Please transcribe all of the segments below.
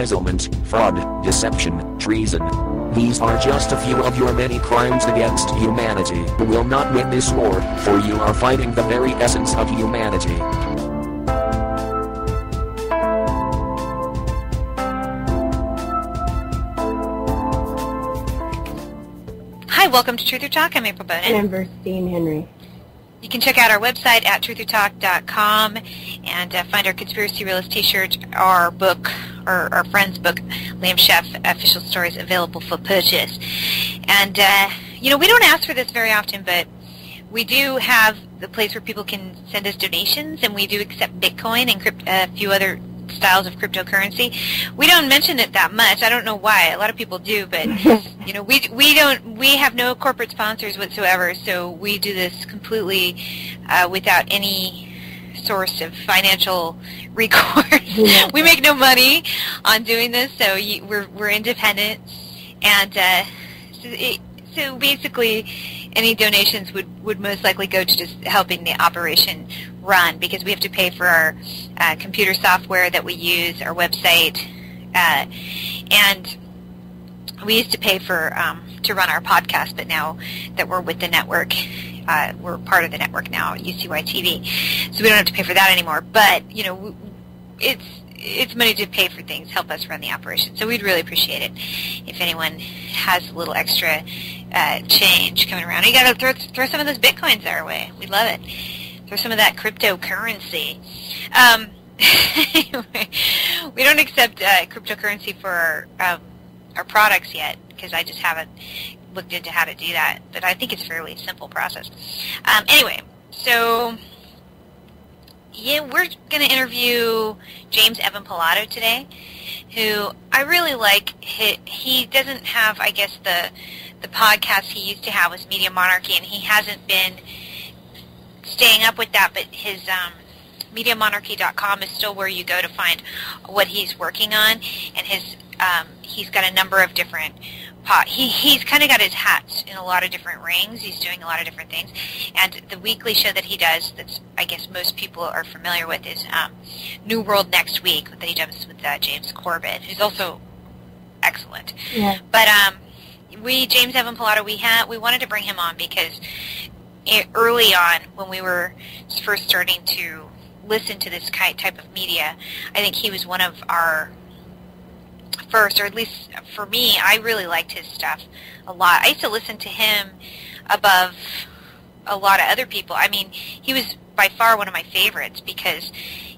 embezzlement, fraud, deception, treason. These are just a few of your many crimes against humanity. You will not win this war, for you are fighting the very essence of humanity. Hi, welcome to Truth or Talk. I'm April Bonin. And I'm Virstyne Henry. You can check out our website at truthertalk.com and find our Conspiracy Realist t-shirt, our book, or our friend's book, Liam Chef, Official Stories, available for purchase. And, we don't ask for this very often, but we do have the place where people can send us donations, and we do accept Bitcoin and a few other styles of cryptocurrency. We don't mention it that much. I don't know why. A lot of people do, but we have no corporate sponsors whatsoever, so we do this completely without any source of financial recourse. Yeah. We make no money on doing this, so we're independent, and so basically any donations would most likely go to just helping the operation run, because we have to pay for our computer software that we use, our website, and we used to pay for to run our podcast, but now that we're with the network, we're part of the network now at UCY TV, so we don't have to pay for that anymore. But it's money to pay for things, help us run the operation. So we'd really appreciate it if anyone has a little extra change coming around. You got to throw some of those bitcoins our way. We love it. Throw some of that cryptocurrency. We don't accept cryptocurrency for our products yet, because I just haven't looked into how to do that. But I think it's a fairly simple process. Anyway, so yeah, we're going to interview James Evan Pilato today, who I really like. He doesn't have, I guess, the podcast he used to have was Media Monarchy, and he hasn't been staying up with that, but his MediaMonarchy.com is still where you go to find what he's working on, and he's got a number of different he's kind of got his hats in a lot of different rings. He's doing a lot of different things, and the weekly show that he does, that's I guess most people are familiar with, is New World Next Week, that he does with James Corbett, who's also excellent. Yeah. But James Evan Pilato, we wanted to bring him on because early on, when we were first starting to listen to this type of media, I think he was one of our first, or at least for me, I really liked his stuff a lot. I used to listen to him above a lot of other people. I mean, he was by far one of my favorites because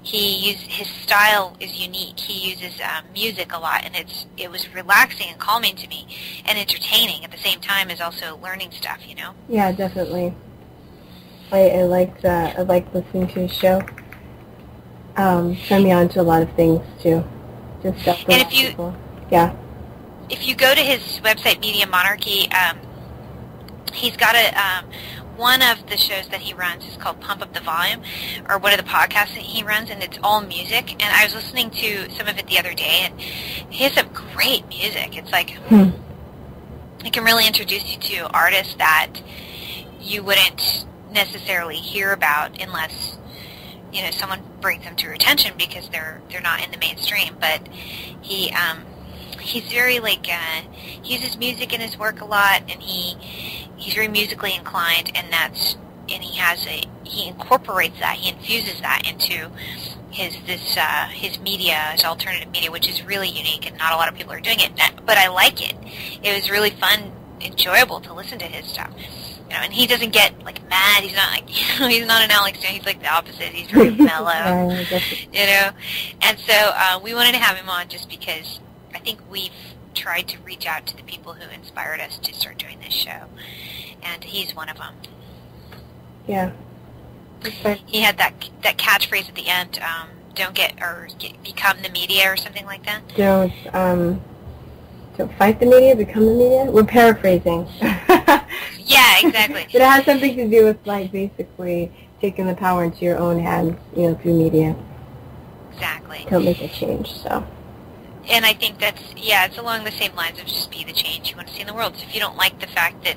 his style is unique. He uses music a lot, and it was relaxing and calming to me, and entertaining at the same time as also learning stuff. Yeah, definitely. I liked listening to his show. Turned me on to a lot of things too. Just stuff. And if you go to his website, Media Monarchy, he's got one of the shows that he runs is called Pump Up the Volume, or one of the podcasts that he runs, and it's all music. And I was listening to some of it the other day, and he has some great music. It's like it can really introduce you to artists that you wouldn't necessarily hear about unless someone brings them to your attention, because they're not in the mainstream. But he's very he uses music in his work a lot, and he's very musically inclined, and he incorporates that, he infuses that into his media, his alternative media, which is really unique, and not a lot of people are doing it. But I like it. It was really fun, enjoyable to listen to his stuff. And he doesn't get mad. He's not he's not an Alex Jones. He's the opposite. He's very mellow, And so we wanted to have him on just because I think we've tried to reach out to the people who inspired us to start doing this show, and he's one of them. Yeah. He had that catchphrase at the end. Become the media, or something like that. Don't fight the media, become the media. We're paraphrasing. Yeah, exactly. But it has something to do with basically taking the power into your own hands, through media. Exactly. Don't make a change. So. And I think it's along the same lines of just be the change you want to see in the world. So if you don't like the fact that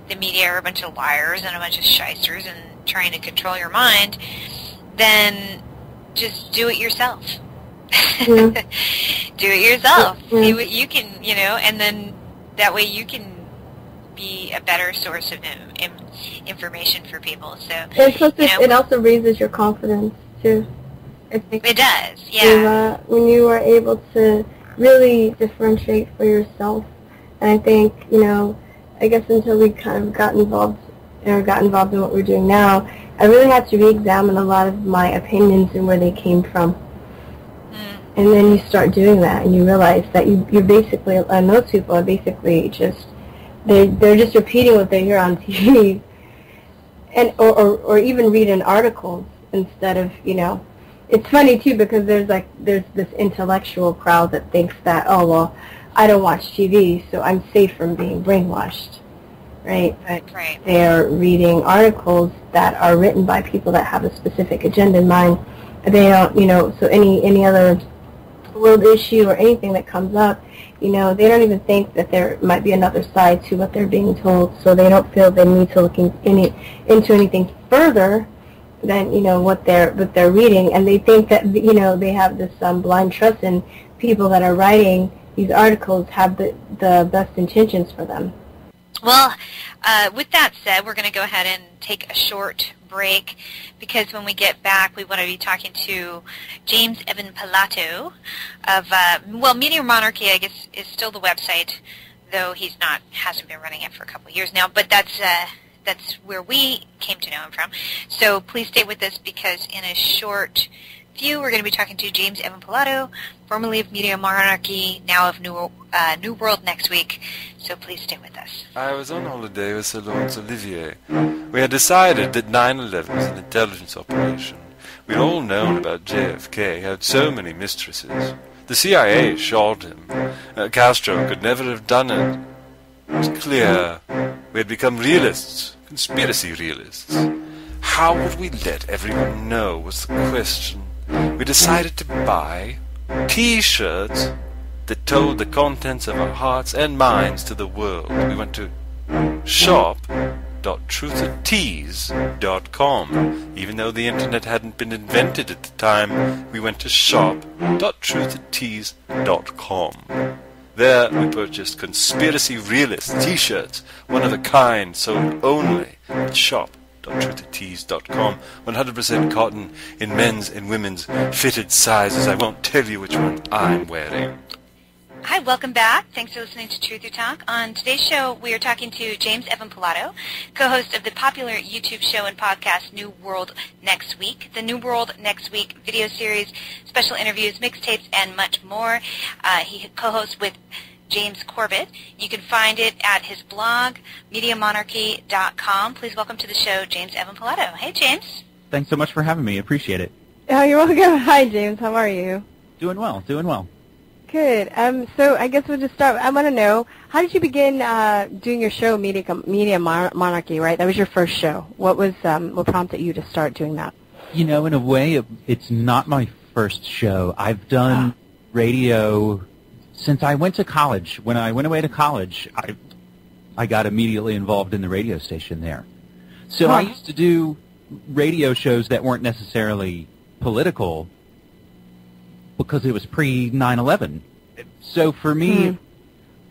the media are a bunch of liars and a bunch of shysters and trying to control your mind, then just do it yourself. Yeah. Do it yourself. Yeah. See what you can, and then that way you can be a better source of information for people. So it also raises your confidence too. I think it does. Yeah. When you are able to really differentiate for yourself, and I think I guess until we kind of got involved in what we're doing now, I really had to re-examine a lot of my opinions and where they came from. And then you start doing that, and you realize that you're basically, and most people are basically just, they're just repeating what they hear on TV, and or even read in articles instead of, It's funny too because there's this intellectual crowd that thinks that, oh well, I don't watch TV, so I'm safe from being brainwashed, right? But right. They're reading articles that are written by people that have a specific agenda in mind. They don't, so any other world issue or anything that comes up, they don't even think that there might be another side to what they're being told, so they don't feel they need to look into anything further than what they're reading, and they think that they have this blind trust in people that are writing these articles have the best intentions for them. Well, with that said, we're going to go ahead and take a short break because when we get back, we want to be talking to James Evan Pilato of, Media Monarchy, I guess, is still the website, though hasn't been running it for a couple of years now, but that's where we came to know him from. So please stay with us because in a short few, we're going to be talking to James Evan Pilato, formerly of Media Monarchy, now of New World Next Week. So please stay with us. I was on holiday with Sir Laurence Olivier. We had decided that 9/11 was an intelligence operation. We'd all known about JFK, had so many mistresses. The CIA shot him. Castro could never have done it. It was clear. We had become realists, conspiracy realists. How would we let everyone know was the question. We decided to buy T-shirts that told the contents of our hearts and minds to the world. We went to shop.truthattease.com. Even though the internet hadn't been invented at the time, we went to shop.truthattease.com. There we purchased Conspiracy Realist T-shirts, one of a kind, sold only at shop.truthattease.com, 100% cotton in men's and women's fitted sizes. I won't tell you which one I'm wearing. Hi, welcome back. Thanks for listening to Truth or Talk. On today's show, we are talking to James Evan Pilato, co-host of the popular YouTube show and podcast New World Next Week, the New World Next Week video series, special interviews, mixtapes, and much more. He co-hosts with James Corbett. You can find it at his blog, MediaMonarchy.com. Please welcome to the show, James Evan Pilato. Hey, James. Thanks so much for having me. Appreciate it. Oh, you're welcome. Hi, James. How are you? Doing well. Good. So I guess we'll just start. I want to know, how did you begin doing your show, Media Monarchy, right? That was your first show. What prompted you to start doing that? In a way, it's not my first show. I've done radio since I went to college. When I went away to college, I got immediately involved in the radio station there. So I used to do radio shows that weren't necessarily political, because it was pre-9/11. So for me,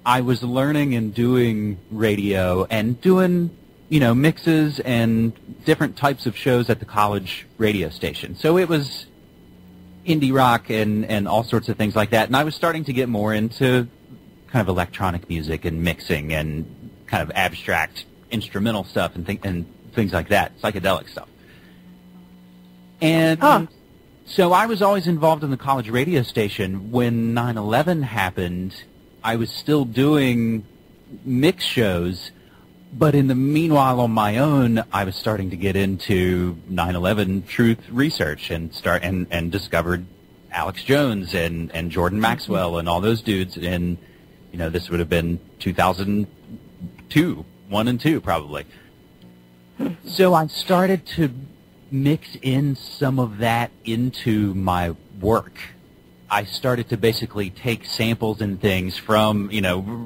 I was learning and doing radio and doing, mixes and different types of shows at the college radio station. So it was indie rock and all sorts of things like that. And I was starting to get more into kind of electronic music and mixing and kind of abstract instrumental stuff and things like that, psychedelic stuff. And so I was always involved in the college radio station. When 9/11 happened, I was still doing mix shows, but in the meanwhile on my own, I was starting to get into 9/11 truth research and discovered Alex Jones and Jordan Maxwell and all those dudes. And this would have been 2002, 1 and 2 probably. So I started to mix in some of that into my work. I started to basically take samples and things from,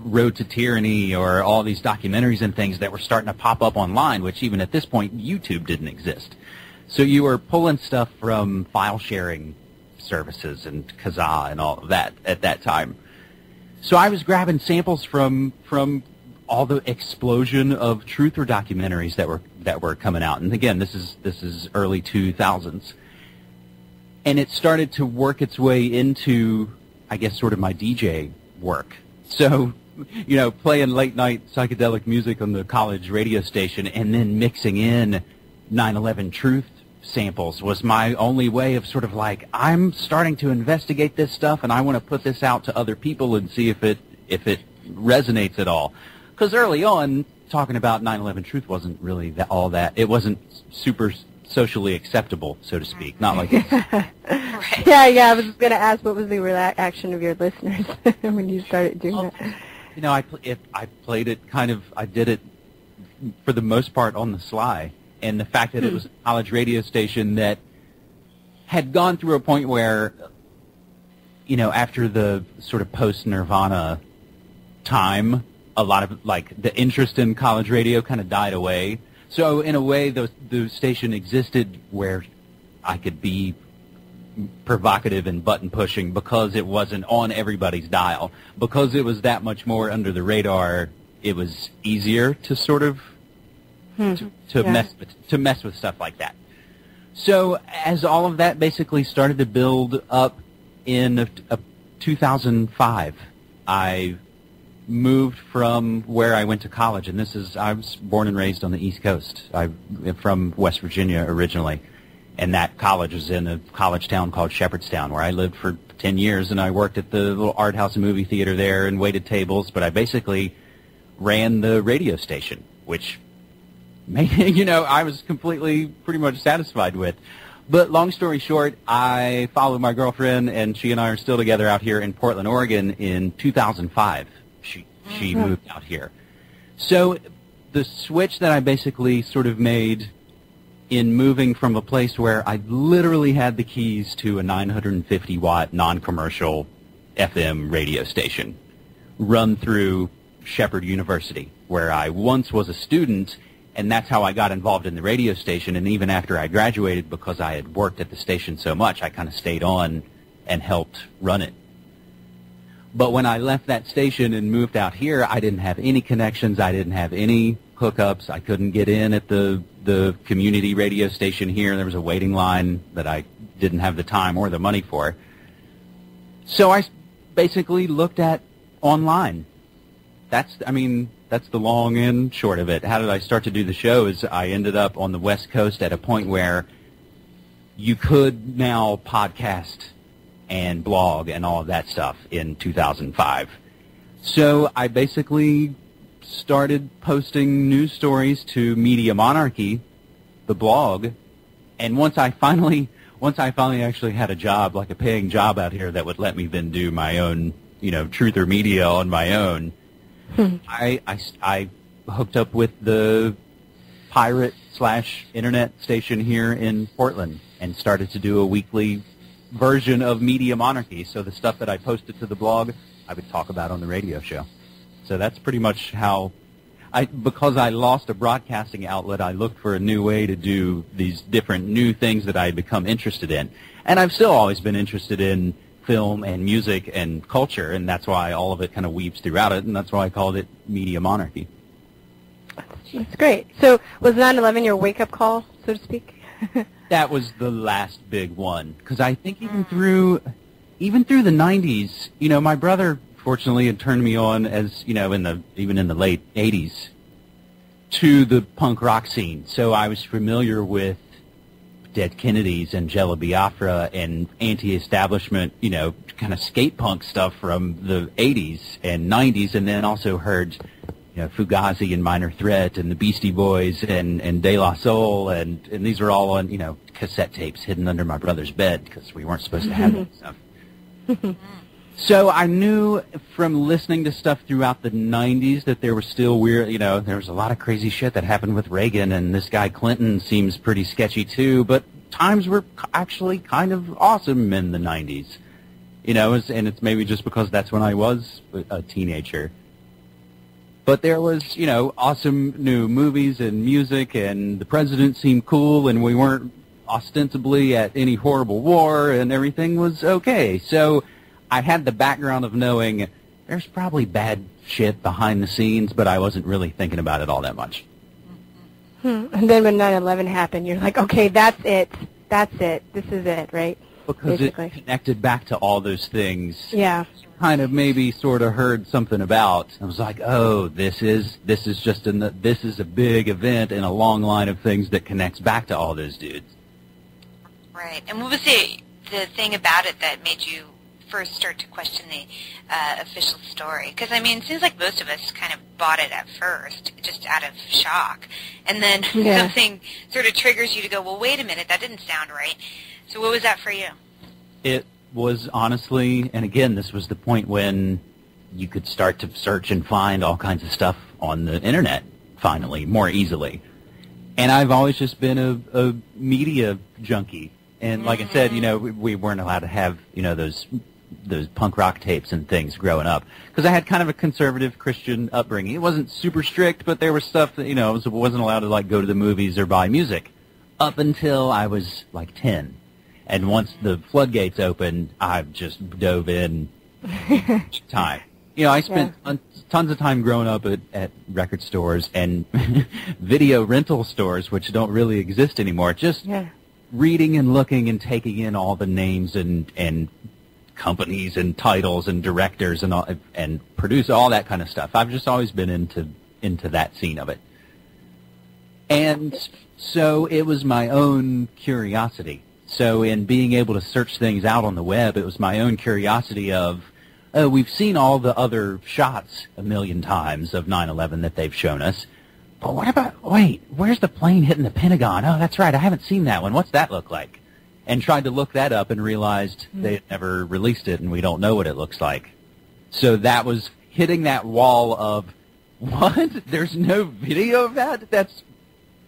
Road to Tyranny or all these documentaries and things that were starting to pop up online, which even at this point, YouTube didn't exist. So you were pulling stuff from file sharing services and Kazaa and all of that at that time. So I was grabbing samples from all the explosion of truther documentaries that were coming out. And again, this is early 2000s. And it started to work its way into, I guess, sort of my DJ work. So, playing late night psychedelic music on the college radio station and then mixing in 9/11 Truth samples was my only way of sort of like, I'm starting to investigate this stuff and I want to put this out to other people and see if it resonates at all. Because early on, talking about 9/11 Truth wasn't really all that. It wasn't super socially acceptable, so to speak. Not like it's... Right. Yeah, I was going to ask what was the reaction of your listeners when you started doing that. I played it I did it for the most part on the sly. And the fact that it was a college radio station that had gone through a point where, after the sort of post-Nirvana time, a lot of, the interest in college radio kind of died away. So, in a way, the station existed where I could be provocative and button-pushing because it wasn't on everybody's dial. Because it was that much more under the radar, it was easier to sort of mess with stuff like that. So as all of that basically started to build up in 2005, I moved from where I went to college, and I was born and raised on the East Coast. I'm from West Virginia originally, and that college was in a college town called Shepherdstown, where I lived for 10 years, and I worked at the little art house and movie theater there and waited tables, but I basically ran the radio station, which I was completely pretty much satisfied with. But long story short, I followed my girlfriend, and she and I are still together out here in Portland, Oregon in 2005. She moved out here. So the switch that I basically sort of made in moving from a place where I literally had the keys to a 950-watt non-commercial FM radio station run through Shepherd University, where I once was a student, and that's how I got involved in the radio station. And even after I graduated, because I had worked at the station so much, I kind of stayed on and helped run it. But when I left that station and moved out here, I didn't have any connections. I didn't have any hookups. I couldn't get in at the community radio station here. There was a waiting line that I didn't have the time or the money for. So I basically looked at online. That's the long and short of it. How did I start to do the show is I ended up on the West Coast at a point where you could now podcast and blog and all of that stuff in 2005. So I basically started posting news stories to Media Monarchy, the blog, and once I finally actually had a job, like a paying job out here that would let me then do my own, truther media on my own, I hooked up with the pirate/internet station here in Portland and started to do a weekly version of Media Monarchy. So the stuff that I posted to the blog, I would talk about on the radio show. So that's pretty much how because I lost a broadcasting outlet, I looked for a new way to do these different new things that I had become interested in. And I've still always been interested in film and music and culture, and that's why all of it kind of weaves throughout it, and that's why I called it Media Monarchy. That's great. So was 9/11 your wake-up call, so to speak? That was the last big one, because I think even through the 90s, my brother fortunately had turned me on as, even in the late 80s to the punk rock scene. So I was familiar with Dead Kennedys and Jello Biafra and anti-establishment, kind of skate punk stuff from the 80s and 90s, and then also heard Fugazi and Minor Threat and the Beastie Boys and De La Soul, and these were all on, cassette tapes hidden under my brother's bed because we weren't supposed to have that stuff. So I knew from listening to stuff throughout the 90s that there was still weird, there was a lot of crazy shit that happened with Reagan, and this guy Clinton seems pretty sketchy too, but times were actually kind of awesome in the 90s. And it's maybe just because that's when I was a teenager. But there was, awesome new movies and music, and the president seemed cool, and we weren't ostensibly at any horrible war, and everything was okay. So I had the background of knowing there's probably bad shit behind the scenes, but I wasn't really thinking about it all that much. And then when 9/11 happened, you're like, okay, that's it. That's it. This is it, right? Because basically. It connected back to all those things. Yeah. Kind of maybe sort of heard something about. I was like, oh, this is a big event in a long line of things that connects back to all those dudes. Right. And what was the thing about it that made you first start to question the official story? Because, I mean, it seems like most of us kind of bought it at first, just out of shock. And then something sort of triggers you to go, well, wait a minute, that didn't sound right. So what was that for you? It was honestly, and again, this was the point when you could start to search and find all kinds of stuff on the internet, finally, more easily. And I've always just been a media junkie. And like I said, you know, we weren't allowed to have, you know, those punk rock tapes and things growing up, because I had kind of a conservative Christian upbringing. It wasn't super strict, but there was stuff that, you know, I wasn't allowed to, like, go to the movies or buy music up until I was, like, 10. And once the floodgates opened, I just dove in time. You know, I spent tons of time growing up at record stores and video rental stores, which don't really exist anymore, just reading and looking and taking in all the names and companies and titles and directors and all, and produce all that kind of stuff. I've just always been into that scene of it. And so it was my own curiosity. So in being able to search things out on the web, it was my own curiosity of, oh, we've seen all the other shots a million times of 9/11 that they've shown us. But what about, wait, where's the plane hitting the Pentagon? Oh, that's right, I haven't seen that one. What's that look like? And tried to look that up and realized they had never released it and we don't know what it looks like. So that was hitting that wall of, what? There's no video of that? That's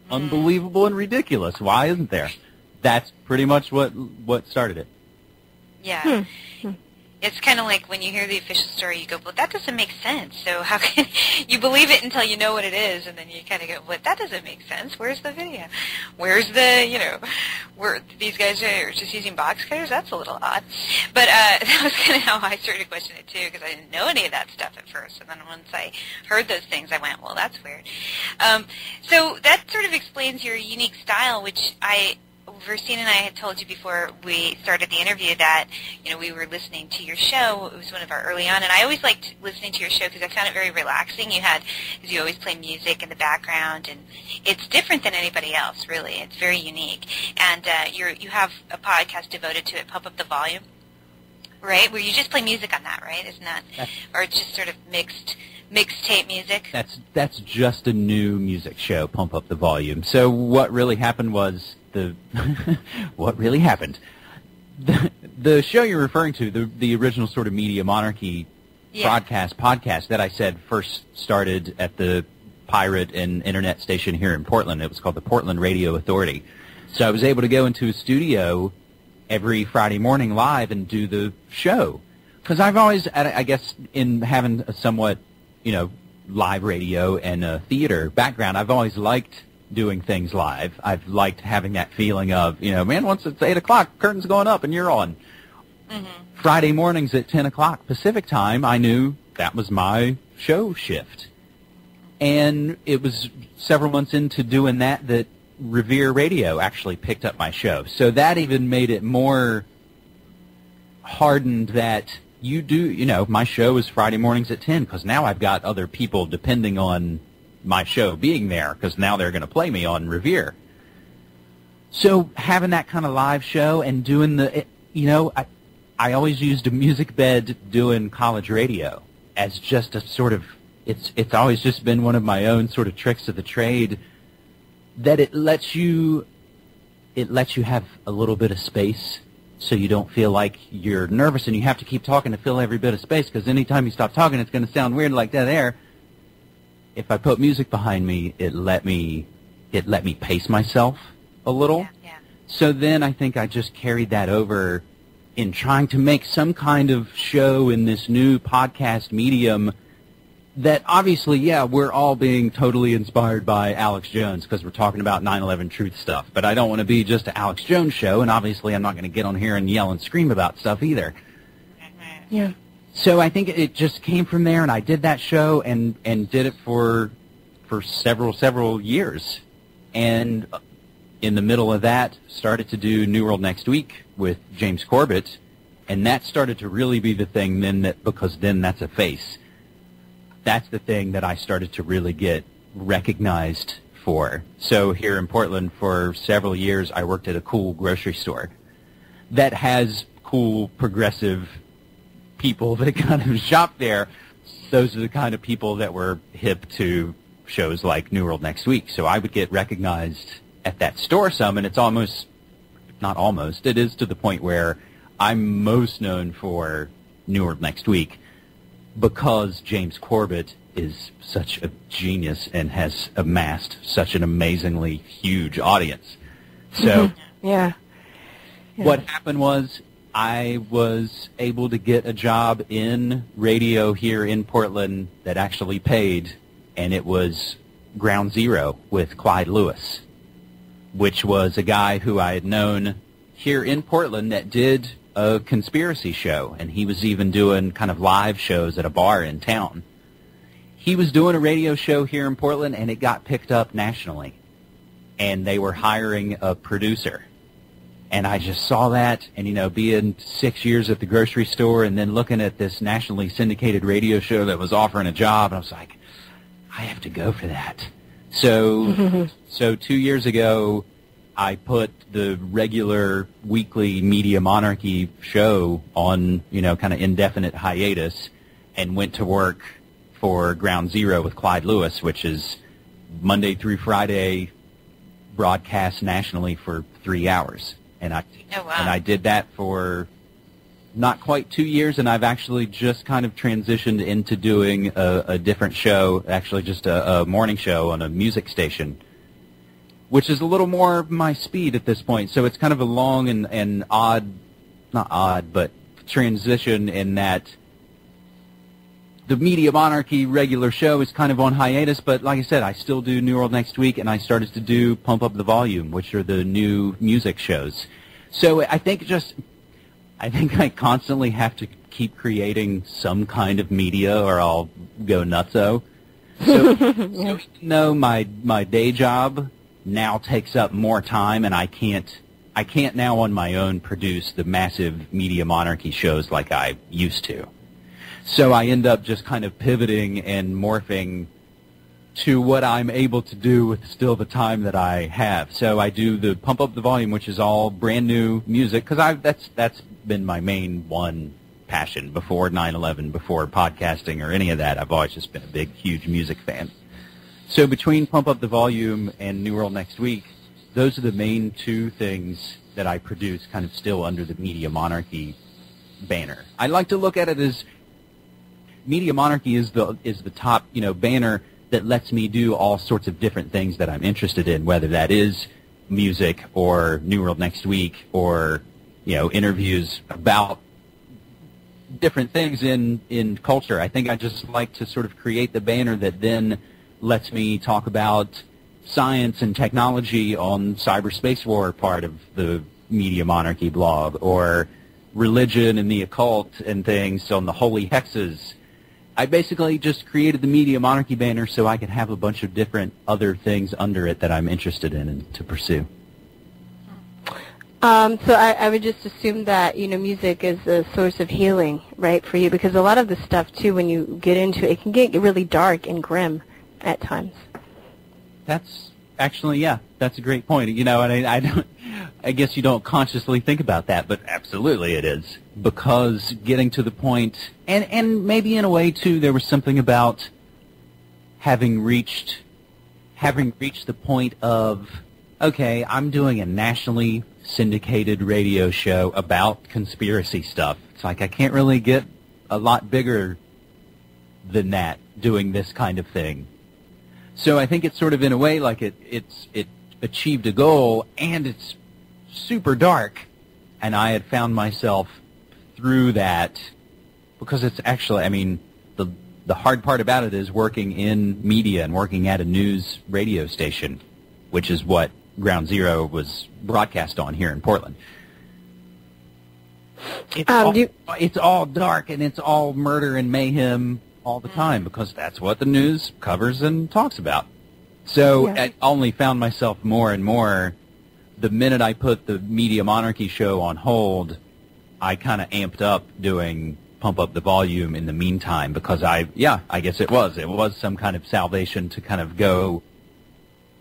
unbelievable and ridiculous. Why isn't there? That's pretty much what started it. Yeah. It's kind of like when you hear the official story, you go, well, that doesn't make sense. So how can you believe it until you know what it is, and then you kind of go, well, that doesn't make sense. Where's the video? Where's the, you know, where these guys are just using box cutters? That's a little odd. But that was kind of how I started to question it, too, because I didn't know any of that stuff at first. And then once I heard those things, I went, well, that's weird. So that sort of explains your unique style, which Virstyne and I had told you before we started the interview that, you know, we were listening to your show. It was one of our early on, and I always liked listening to your show because I found it very relaxing. Because you always play music in the background, and it's different than anybody else, really. It's very unique. And you have a podcast devoted to it, Pump Up the Volume, right? Where you just play music on that, right? Isn't that, or it's just sort of mixtape music? That's just a new music show, Pump Up the Volume. So what really happened was what really happened. The show you're referring to, the original sort of Media Monarchy podcast that I said first started at the pirate and internet station here in Portland. It was called the Portland Radio Authority. So I was able to go into a studio every Friday morning live and do the show. Because I've always, I guess, in having a somewhat, you know, live radio and a theater background, I've always liked doing things live. I've liked having that feeling of, you know, man, once it's 8 o'clock, curtain's going up and you're on. Friday mornings at 10 o'clock Pacific time, I knew that was my show shift. And it was several months into doing that Revere Radio actually picked up my show. So that even made it more hardened that you know, my show is Friday mornings at 10 because now I've got other people depending on my show being there because now they're going to play me on Revere. So having that kind of live show and doing you know, I always used a music bed doing college radio as just a sort of, it's always just been one of my own sort of tricks of the trade that it lets you have a little bit of space so you don't feel like you're nervous and you have to keep talking to fill every bit of space because anytime you stop talking it's going to sound weird like dead air. If I put music behind me, it let me pace myself a little. Yeah. So then I think I just carried that over in trying to make some kind of show in this new podcast medium that obviously, yeah, we're all being totally inspired by Alex Jones because we're talking about 9/11 truth stuff. But I don't want to be just an Alex Jones show, and obviously I'm not going to get on here and yell and scream about stuff either. Yeah. So I think it just came from there, and I did that show and did it for several years. And in the middle of that, started to do New World Next Week with James Corbett, and that started to really be the thing then, because then that's a face. That's the thing that I started to really get recognized for. So here in Portland for several years, I worked at a cool grocery store that has cool, progressive people that kind of shop there. Those are the kind of people that were hip to shows like New World Next Week. So I would get recognized at that store some, and it's almost, not almost, it is to the point where I'm most known for New World Next Week, because James Corbett is such a genius and has amassed such an amazingly huge audience. So Yeah. what happened was I was able to get a job in radio here in Portland that actually paid, and it was Ground Zero with Clyde Lewis, which was a guy who I had known here in Portland that did a conspiracy show, and he was even doing kind of live shows at a bar in town. He was doing a radio show here in Portland, and it got picked up nationally, and they were hiring a producer. And I just saw that, and, you know, being 6 years at the grocery store and then looking at this nationally syndicated radio show that was offering a job, and I was like, I have to go for that. So 2 years ago, I put the regular weekly Media Monarchy show on, you know, kind of indefinite hiatus, and went to work for Ground Zero with Clyde Lewis, which is Monday through Friday, broadcast nationally for 3 hours. And I did that for not quite 2 years, and I've actually just kind of transitioned into doing a different show, actually just a morning show on a music station, which is a little more my speed at this point. So it's kind of a long and odd, not odd, but transition in that the Media Monarchy regular show is kind of on hiatus, but like I said, I still do New World Next Week, and I started to do Pump Up the Volume, which are the new music shows. So I think I constantly have to keep creating some kind of media or I'll go nutso. So, so even though my day job now takes up more time, and I can't now on my own produce the massive Media Monarchy shows like I used to. So I end up just kind of pivoting and morphing to what I'm able to do with still the time that I have. So I do the Pump Up the Volume, which is all brand new music, because that's been my main one passion before 9/11, before podcasting or any of that. I've always just been a big, huge music fan. So between Pump Up the Volume and New World Next Week, those are the main two things that I produce kind of still under the Media Monarchy banner. I like to look at it as Media Monarchy is the top, you know, banner that lets me do all sorts of different things that I'm interested in, whether that is music or New World Next Week or, you know, interviews about different things in culture. I think I just like to sort of create the banner that then lets me talk about science and technology on Cyberspace War part of the Media Monarchy blog, or religion and the occult and things on the Holy Hexes. I basically just created the Media Monarchy banner so I could have a bunch of different other things under it that I'm interested in and to pursue. So I would just assume that, you know, music is a source of healing, right, for you, because a lot of the stuff, too, when you get into it, it can get really dark and grim at times. That's actually, yeah, that's a great point. You know, and I guess you don't consciously think about that, but absolutely it is. Because getting to the point, and maybe in a way, too, there was something about having reached the point of, okay, I'm doing a nationally syndicated radio show about conspiracy stuff. It's like I can't really get a lot bigger than that doing this kind of thing. So I think it's sort of in a way like it achieved a goal, and it's super dark, and I had found myself through that, because it's actually, I mean, the hard part about it is working in media and working at a news radio station, which is what Ground Zero was broadcast on here in Portland. It's all dark and it's all murder and mayhem all the time because that's what the news covers and talks about. So I only found myself more and more, the minute I put the Media Monarchy show on hold, I kind of amped up doing Pump Up the Volume in the meantime because I guess it was some kind of salvation to kind of go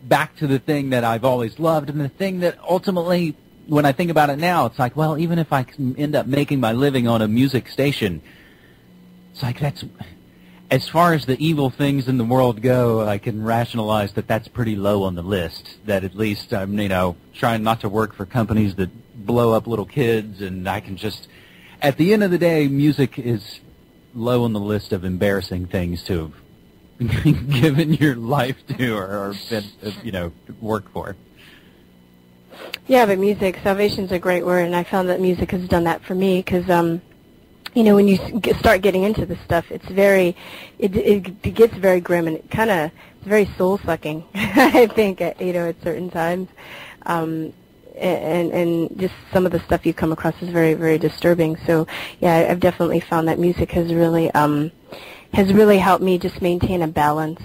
back to the thing that I've always loved and the thing that ultimately, when I think about it now, it's like, well, even if I can end up making my living on a music station, it's like that's, as far as the evil things in the world go, I can rationalize that that's pretty low on the list, that at least I'm, trying not to work for companies that blow up little kids, and I can just, at the end of the day, music is low on the list of embarrassing things to have given your life to or been, work for. Yeah, but music, salvation's a great word, and I found that music has done that for me because, when you start getting into this stuff, it gets very grim and it kind of, it's very soul-sucking, I think, at certain times. And just some of the stuff you come across is very, very disturbing. So, yeah, I've definitely found that music has really helped me just maintain a balance.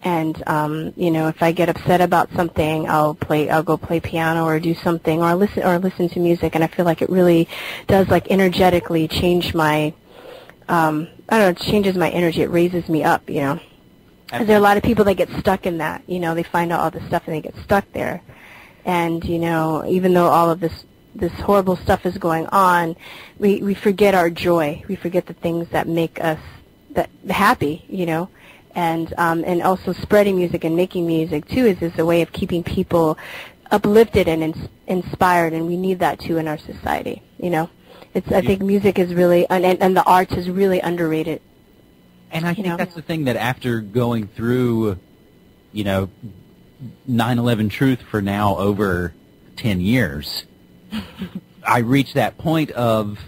And if I get upset about something, I'll go play piano or do something, or listen to music, and I feel like it really does energetically change my it changes my energy. It raises me up, Because there are a lot of people that get stuck in that. They find out all this stuff and they get stuck there. And even though all of this horrible stuff is going on, we forget our joy. We forget the things that make us happy, And also spreading music and making music, too, is a way of keeping people uplifted and inspired, and we need that, too, in our society, I think music is really, and the arts is really underrated. And I think that's the thing, that after going through, 9/11 Truth for now over 10 years, I reached that point of,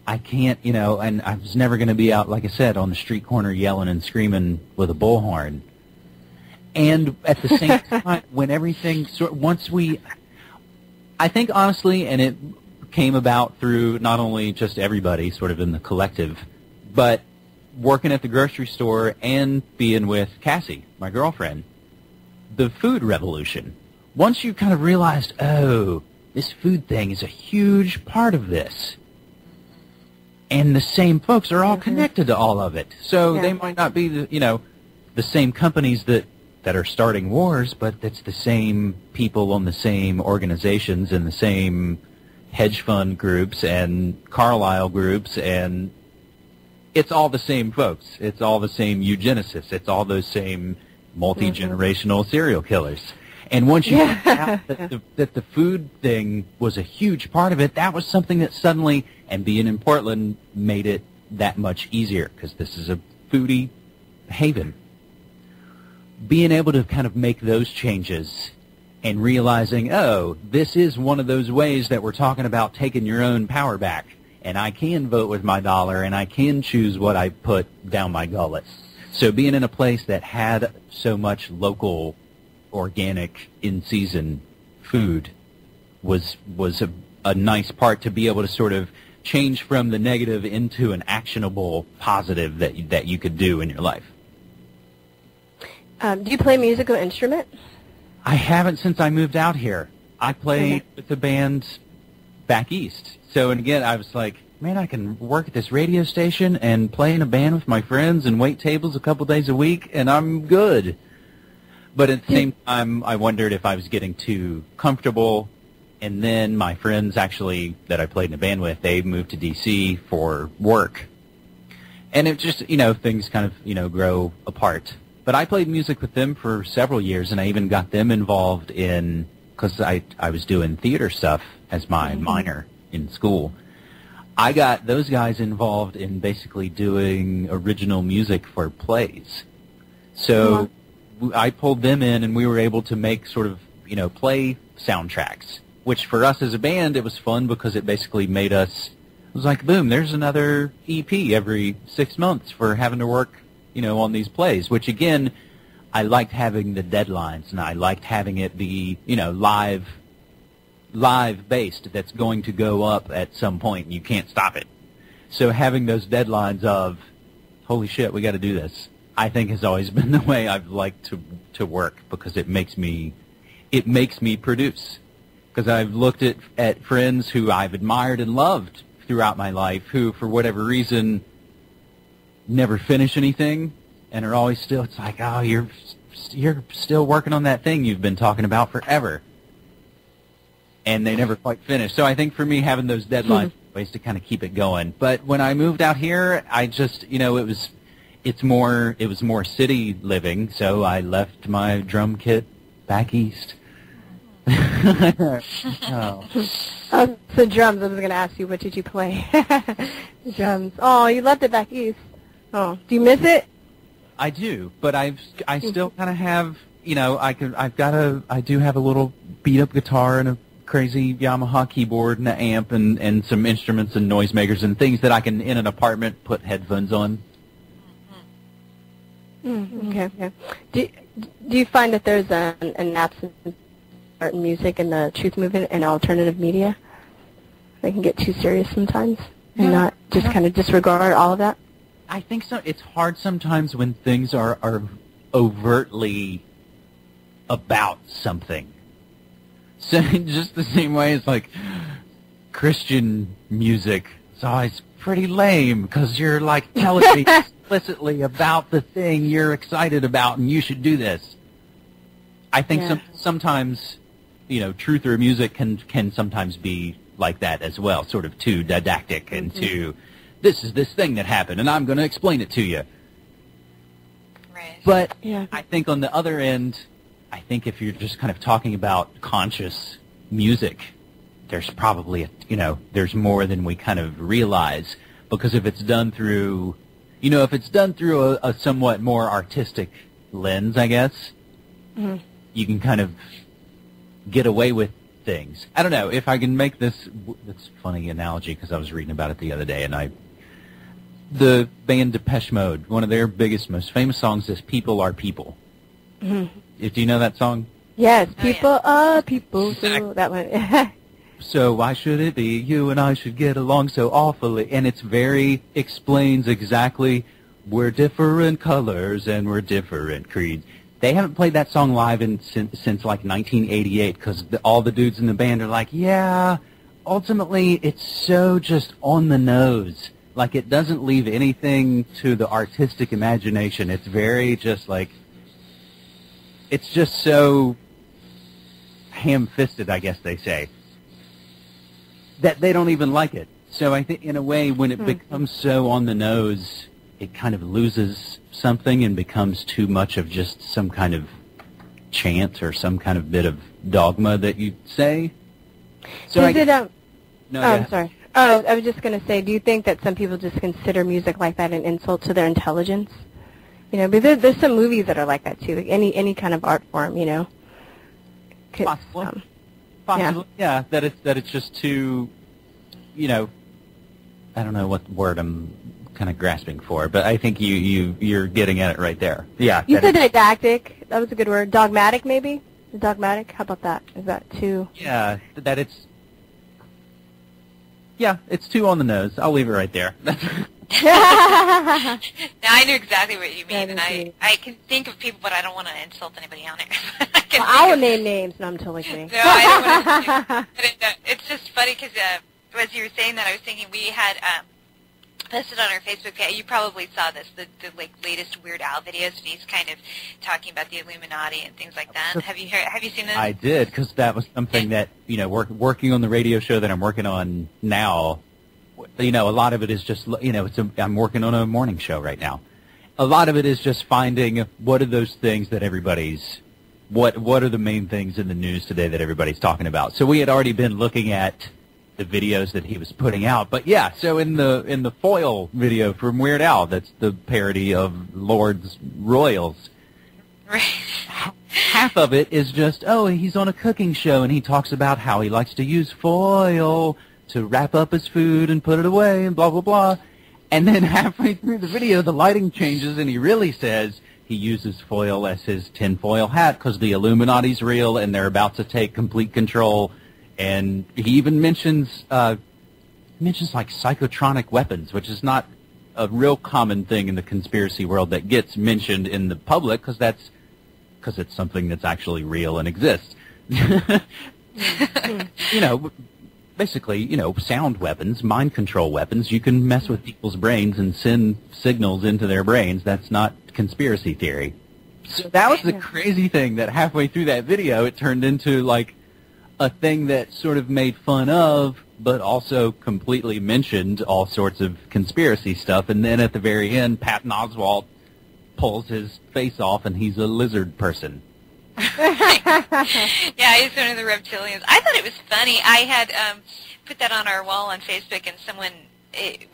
I can't, and I was never going to be out, like I said, on the street corner yelling and screaming with a bullhorn. And at the same time, when everything, I think honestly, and it came about through not only just everybody sort of in the collective, but working at the grocery store and being with Cassie, my girlfriend, the food revolution. Once you kind of realized, oh, this food thing is a huge part of this. And the same folks are all connected to all of it. So they might not be the same companies that are starting wars, but it's the same people on the same organizations and the same hedge fund groups and Carlyle groups, and it's all the same folks. It's all the same eugenicists. It's all those same multi-generational serial killers. And once you found out that the food thing was a huge part of it, that was something that suddenly, and being in Portland, made it that much easier, because this is a foodie haven. Being able to kind of make those changes and realizing, oh, this is one of those ways that we're talking about taking your own power back, and I can vote with my dollar, and I can choose what I put down my gullet. So being in a place that had so much local, organic, in-season food was a nice part to be able to sort of change from the negative into an actionable positive that you could do in your life. Do you play a musical instrument? I haven't since I moved out here. I played with the band back east. So, and again, I was like, man, I can work at this radio station and play in a band with my friends and wait tables a couple days a week, and I'm good. But at the same time, I wondered if I was getting too comfortable. And then my friends actually that I played in a band with, they moved to D.C. for work. And it just, things kind of, grow apart. But I played music with them for several years, and I even got them involved in, because I was doing theater stuff as my minor in school. I got those guys involved in basically doing original music for plays. So I pulled them in, and we were able to make sort of, play soundtracks, which for us as a band, it was fun because it basically made us, it was like, boom, there's another EP every 6 months for having to work on these plays, which again, I liked having the deadlines, and I liked having it be, live based, that's going to go up at some point and you can't stop it. So having those deadlines of, holy shit, we got to do this, I think has always been the way I've liked to work, because it makes me produce. Because I've looked at friends who I've admired and loved throughout my life who, for whatever reason, never finish anything and are always still, it's like, oh, you're still working on that thing you've been talking about forever. And they never quite finish. So I think for me, having those deadlines ways to kind of keep it going. But when I moved out here, I just, it was more city living, so I left my drum kit back east. Oh, so drums. I was going to ask you, what did you play? Drums. Oh, you left it back east. Oh, do you miss it? I do, but I still kind of have, I do have a little beat up guitar and a crazy Yamaha keyboard and an amp and some instruments and noisemakers and things that I can, in an apartment, put headphones on. Okay. Do you find that there's an absence of art and music in the truth movement and alternative media? They can get too serious sometimes and not just kind of disregard all of that? I think so. It's hard sometimes when things are overtly about something. So just the same way as like Christian music, it's always pretty lame because you're like telling me explicitly about the thing you're excited about and you should do this. I think sometimes, truth or music can sometimes be like that as well, sort of too didactic and too, this is this thing that happened and I'm going to explain it to you. Right. But I think on the other end, I think if you're just kind of talking about conscious music, there's probably, there's more than we kind of realize, because if it's done through, a somewhat more artistic lens, I guess, you can kind of get away with things. I don't know if I can make this funny analogy, because I was reading about it the other day, and the band Depeche Mode, one of their biggest, most famous songs is "People Are People." Do you know that song? Yes, people are people. So that one. So why should it be you and I should get along so awfully? And it's explains exactly, we're different colors and we're different creeds. They haven't played that song live since like 1988, because all the dudes in the band are like, ultimately it's so just on the nose. Like, it doesn't leave anything to the artistic imagination. It's very just like, it's just so ham-fisted, I guess they say, that they don't even like it. So I think, in a way, when it becomes so on the nose, it kind of loses something and becomes too much of just some kind of chant or some kind of bit of dogma that you say. So I'm sorry. Oh, I was just going to say, do you think that some people just consider music like that an insult to their intelligence? But there's some movies that are like that too. Any kind of art form, Possibly. Yeah. That it's just too, I don't know what word I'm kind of grasping for, but I think you're getting at it right there. Yeah. You said didactic. That was a good word. Dogmatic, maybe? Dogmatic? How about that? Is that too? Yeah, it's too on the nose. I'll leave it right there. Now I know exactly what you mean, and I can think of people, but I don't want to insult anybody on it. I will name names. No, I'm totally kidding. No, I don't want to. It's just funny because as you were saying that, I was thinking we had posted on our Facebook page. You probably saw this, the latest Weird Al videos. And he's kind of talking about the Illuminati and things like that. Have you seen this? I did, because that was something that working on the radio show that I'm working on now. A lot of it is just, I'm working on a morning show right now. A lot of it is just finding what are those things that what are the main things in the news today that everybody's talking about. So we had already been looking at the videos that he was putting out. But yeah, so in the foil video from Weird Al, that's the parody of Lord's Royals. Right. Half of it is just, he's on a cooking show and he talks about how he likes to use foil to wrap up his food and put it away and blah, blah, blah. And then halfway through the video, the lighting changes, and he really says he uses foil as his tinfoil hat because the Illuminati's real and they're about to take complete control. And he even mentions like psychotronic weapons, which is not a real common thing in the conspiracy world that gets mentioned in the public because it's something that's actually real and exists. Basically, sound weapons, mind control weapons, you can mess with people's brains and send signals into their brains. That's not conspiracy theory. So that was the crazy thing, that halfway through that video, it turned into like a thing that sort of made fun of, but also completely mentioned all sorts of conspiracy stuff. And then at the very end, Patton Oswalt pulls his face off and he's a lizard person. Yeah, he's one of the reptilians. I thought it was funny. I had put that on our wall on Facebook, and someone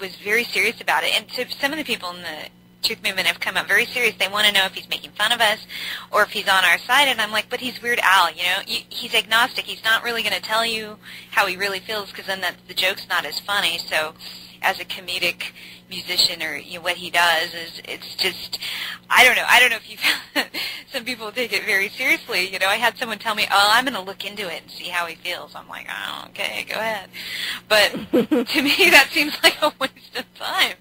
was very serious about it. And so some of the people in the Truth Movement have come up very serious. They want to know if he's making fun of us or if he's on our side. And I'm like, but he's Weird Al, He's agnostic. He's not really going to tell you how he really feels because then the joke's not as funny. So as a comedic musician or what he does is it's just I don't know if you some people take it very seriously. I had someone tell me, oh, I'm going to look into it and see how he feels. I'm like, oh, okay, go ahead. But to me that seems like a waste of time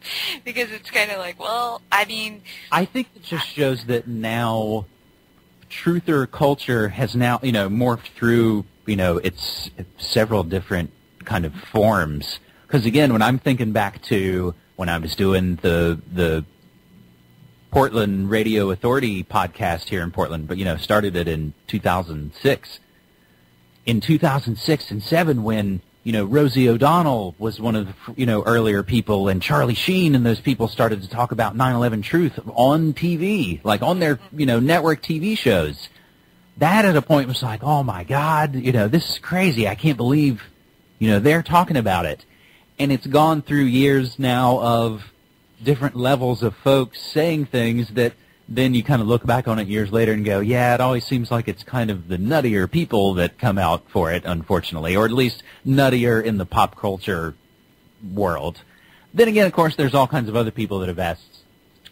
because it's kind of like, well, I mean, I think it just shows that now truther culture has now morphed through it's several different kind of forms. Because again, when I'm thinking back to when I was doing the Portland Radio Authority podcast here in Portland, but started it in 2006. In 2006 and 2007, when Rosie O'Donnell was one of the earlier people, and Charlie Sheen and those people started to talk about 9/11 Truth on TV, like on their network TV shows. That at a point was like, oh my God, this is crazy. I can't believe they're talking about it. And it's gone through years now of different levels of folks saying things that then you kind of look back on it years later and go, yeah, it always seems like it's kind of the nuttier people that come out for it, unfortunately, or at least nuttier in the pop culture world. Then again, of course, there's all kinds of other people that have asked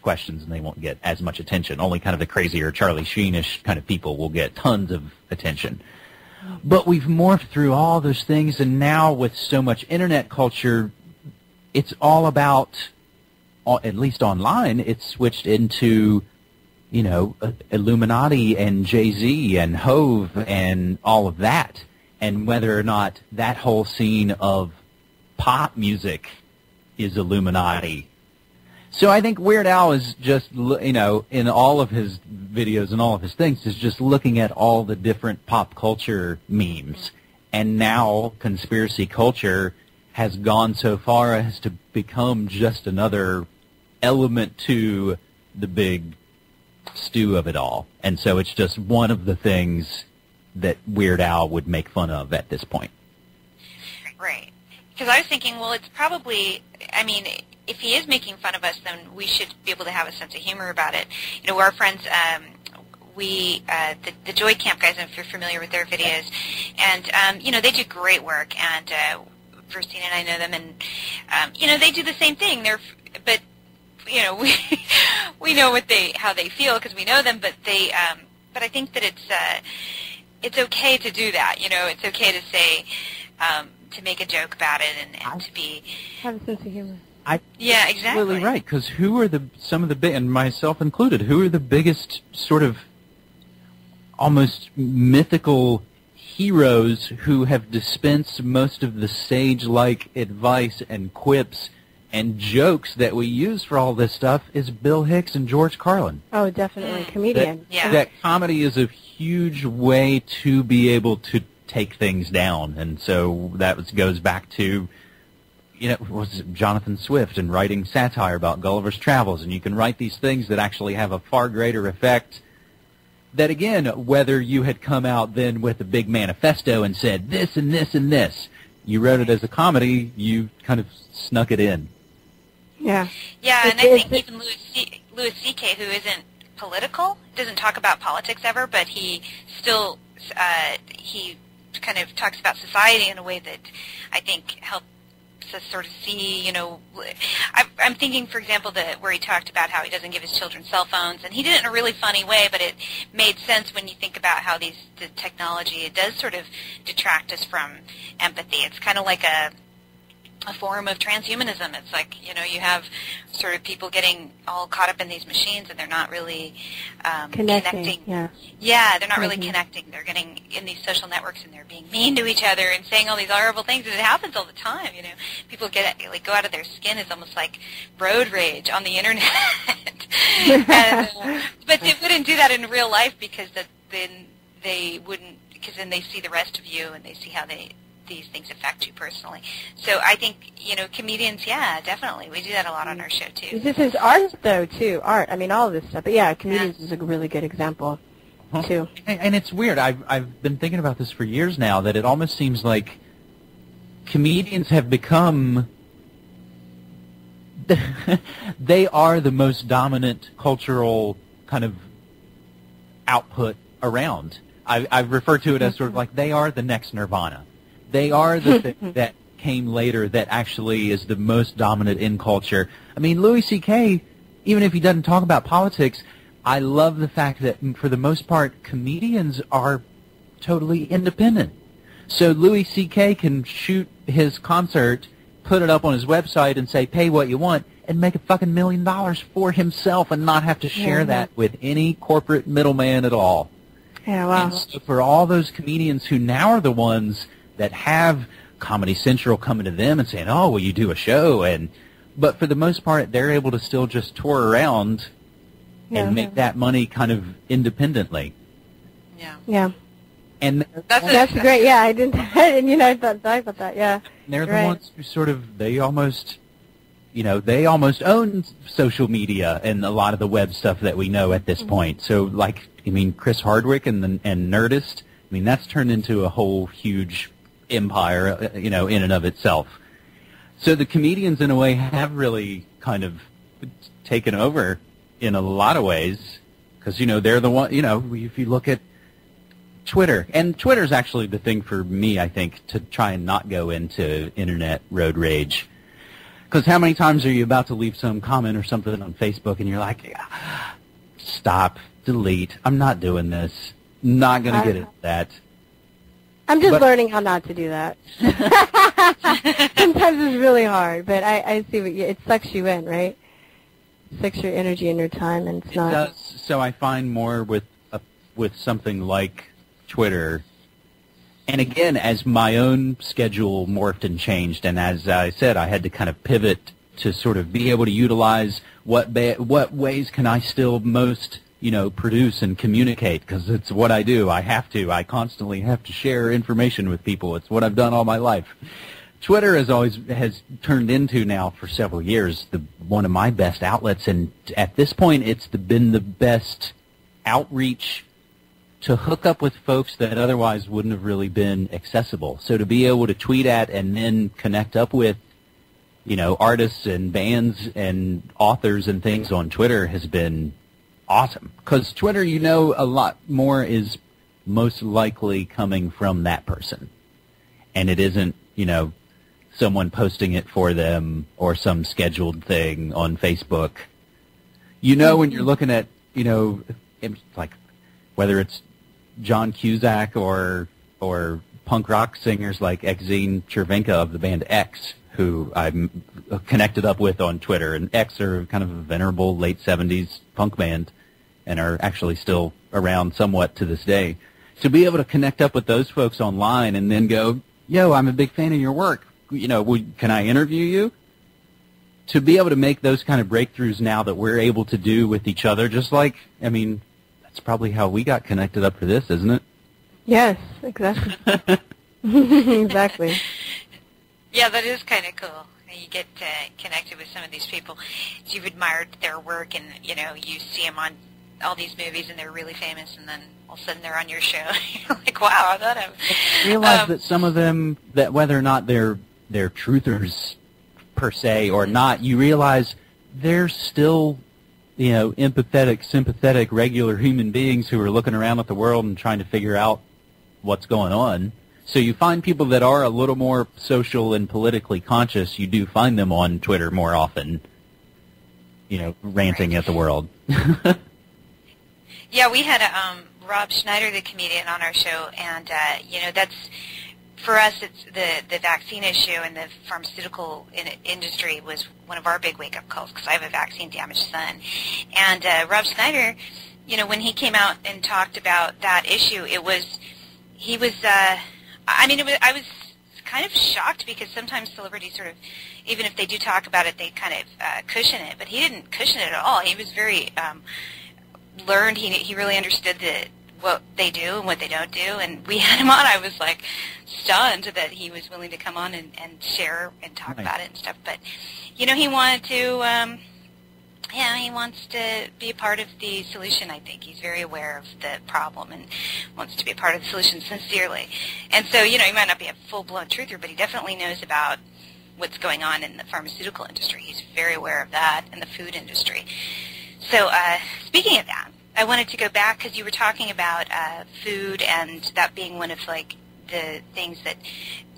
questions and they won't get as much attention. Only kind of the crazier Charlie Sheen-ish kind of people will get tons of attention. But we've morphed through all those things, and now with so much internet culture, it's all about, at least online, it's switched into, Illuminati and Jay-Z and Hove and all of that, and whether or not that whole scene of pop music is Illuminati. So I think Weird Al is just, in all of his videos and all of his things, is just looking at all the different pop culture memes. And now conspiracy culture has gone so far as to become just another element to the big stew of it all. And so it's just one of the things that Weird Al would make fun of at this point. Right. Because I was thinking, well, it's probably, if he is making fun of us, then we should be able to have a sense of humor about it. Our friends, the Joy Camp guys, if you're familiar with their videos, and, they do great work, and Virstyne and I know them, and, they do the same thing. But we know how they feel because we know them, but but I think that it's okay to do that. It's okay to say, to make a joke about it and to be... Have a sense of humor. Yeah, exactly. Really right, because who are some of the big, and myself included, who are the biggest sort of almost mythical heroes who have dispensed most of the sage-like advice and quips and jokes that we use for all this stuff is Bill Hicks and George Carlin. Oh, definitely. Comedian. That comedy is a huge way to be able to take things down, and so that goes back to... was Jonathan Swift and writing satire about Gulliver's Travels, and you can write these things that actually have a far greater effect that, again, whether you had come out then with a big manifesto and said this and this and this, you wrote it as a comedy, you kind of snuck it in. Yeah. Yeah, and I think even Louis C.K., who isn't political, doesn't talk about politics ever, but he still, he kind of talks about society in a way that I think helps to sort of see, I'm thinking, for example, where he talked about how he doesn't give his children cell phones, and he did it in a really funny way, but it made sense when you think about how the technology, it does sort of detract us from empathy. It's kind of like a form of transhumanism. It's like, you have sort of people getting all caught up in these machines, and they're not really connecting. Yeah, they're not really connecting. They're getting in these social networks, and they're being mean to each other and saying all these horrible things. And it happens all the time. People go out of their skin. It's almost like road rage on the internet. But they wouldn't do that in real life, because then they wouldn't, because then they see the rest of you, and they see how these things affect you personally. So I think, comedians, yeah, definitely. We do that a lot on our show, too. This is art, though, too. Art. I mean, all of this stuff. But, yeah, comedians is a really good example, too. And it's weird. I've been thinking about this for years now, that it almost seems like comedians have become... they are the most dominant cultural kind of output around. I've referred to it as sort of like they are the next Nirvana. They are the thing that came later that actually is the most dominant in culture. I mean, Louis C.K., even if he doesn't talk about politics, I love the fact that, for the most part, comedians are totally independent. So Louis C.K. can shoot his concert, put it up on his website, and say, pay what you want, and make a fucking $1 million for himself and not have to share that with any corporate middleman at all. Yeah, wow. And so for all those comedians who now are the ones that have Comedy Central coming to them and saying, oh, well, you do a show, but for the most part, they're able to still just tour around and make that money kind of independently. Yeah. Yeah. And that's great. Yeah, I didn't I thought about that. Yeah. They're the ones who sort of, they almost own social media and a lot of the web stuff that we know at this point. So, Chris Hardwick and Nerdist, that's turned into a whole huge empire, in and of itself. So the comedians, in a way, have really kind of taken over in a lot of ways, because, they're the one, if you look at Twitter, and Twitter's actually the thing for me, I think, to try and not go into internet road rage. Because how many times are you about to leave some comment or something on Facebook, and you're like, stop, delete, I'm not doing this, not going to get into that. I'm just learning how not to do that. Sometimes it's really hard, but I see it sucks you in, right? It sucks your energy and your time, and it's not. It does. So I find more with something like Twitter, and again, as my own schedule morphed and changed, and as I said, I had to kind of pivot to sort of be able to utilize what ways can I still most produce and communicate, because it's what I do. I constantly have to share information with people. It's what I've done all my life. Twitter has turned into now for several years one of my best outlets, and at this point it's been the best outreach to hook up with folks that otherwise wouldn't have really been accessible. So to be able to tweet at and then connect up with artists and bands and authors and things on Twitter has been awesome, because Twitter, a lot more is most likely coming from that person, and it isn't, someone posting it for them or some scheduled thing on Facebook. When you're looking at, like whether it's John Cusack or punk rock singers like Exene Chervenka of the band X, who I'm connected up with on Twitter, and X are kind of a venerable late 70s punk band, and are actually still around somewhat to this day. To be able to connect up with those folks online and then go, yo, I'm a big fan of your work, can I interview you? To be able to make those kind of breakthroughs now that we're able to do with each other, that's probably how we got connected up for this, isn't it? Yes, exactly. Exactly. Yeah, that is kind of cool. You get connected with some of these people. You've admired their work, and you see them on all these movies, and they're really famous, and then all of a sudden they're on your show. You're like, wow, I thought I realize that some of them, that whether or not they're truthers per se or not, you realize they're still, empathetic, sympathetic, regular human beings who are looking around at the world and trying to figure out what's going on. So you find people that are a little more social and politically conscious. You do find them on Twitter more often, ranting at the world. Yeah, we had Rob Schneider, the comedian, on our show, and that's, for us, it's the vaccine issue and the pharmaceutical industry was one of our big wake-up calls, because I have a vaccine-damaged son. And Rob Schneider, when he came out and talked about that issue, I was kind of shocked, because sometimes celebrities sort of, even if they do talk about it, they kind of cushion it, but he didn't cushion it at all. He was very learned. He really understood what they do and what they don't do, and we had him on. I was like stunned that he was willing to come on and share and talk about it and stuff. But he wanted to he wants to be a part of the solution. I think he's very aware of the problem and wants to be a part of the solution sincerely. And so he might not be a full-blown truther, but he definitely knows about what's going on in the pharmaceutical industry. He's very aware of that, and the food industry. So speaking of that, I wanted to go back, because you were talking about food, and that being one of the things that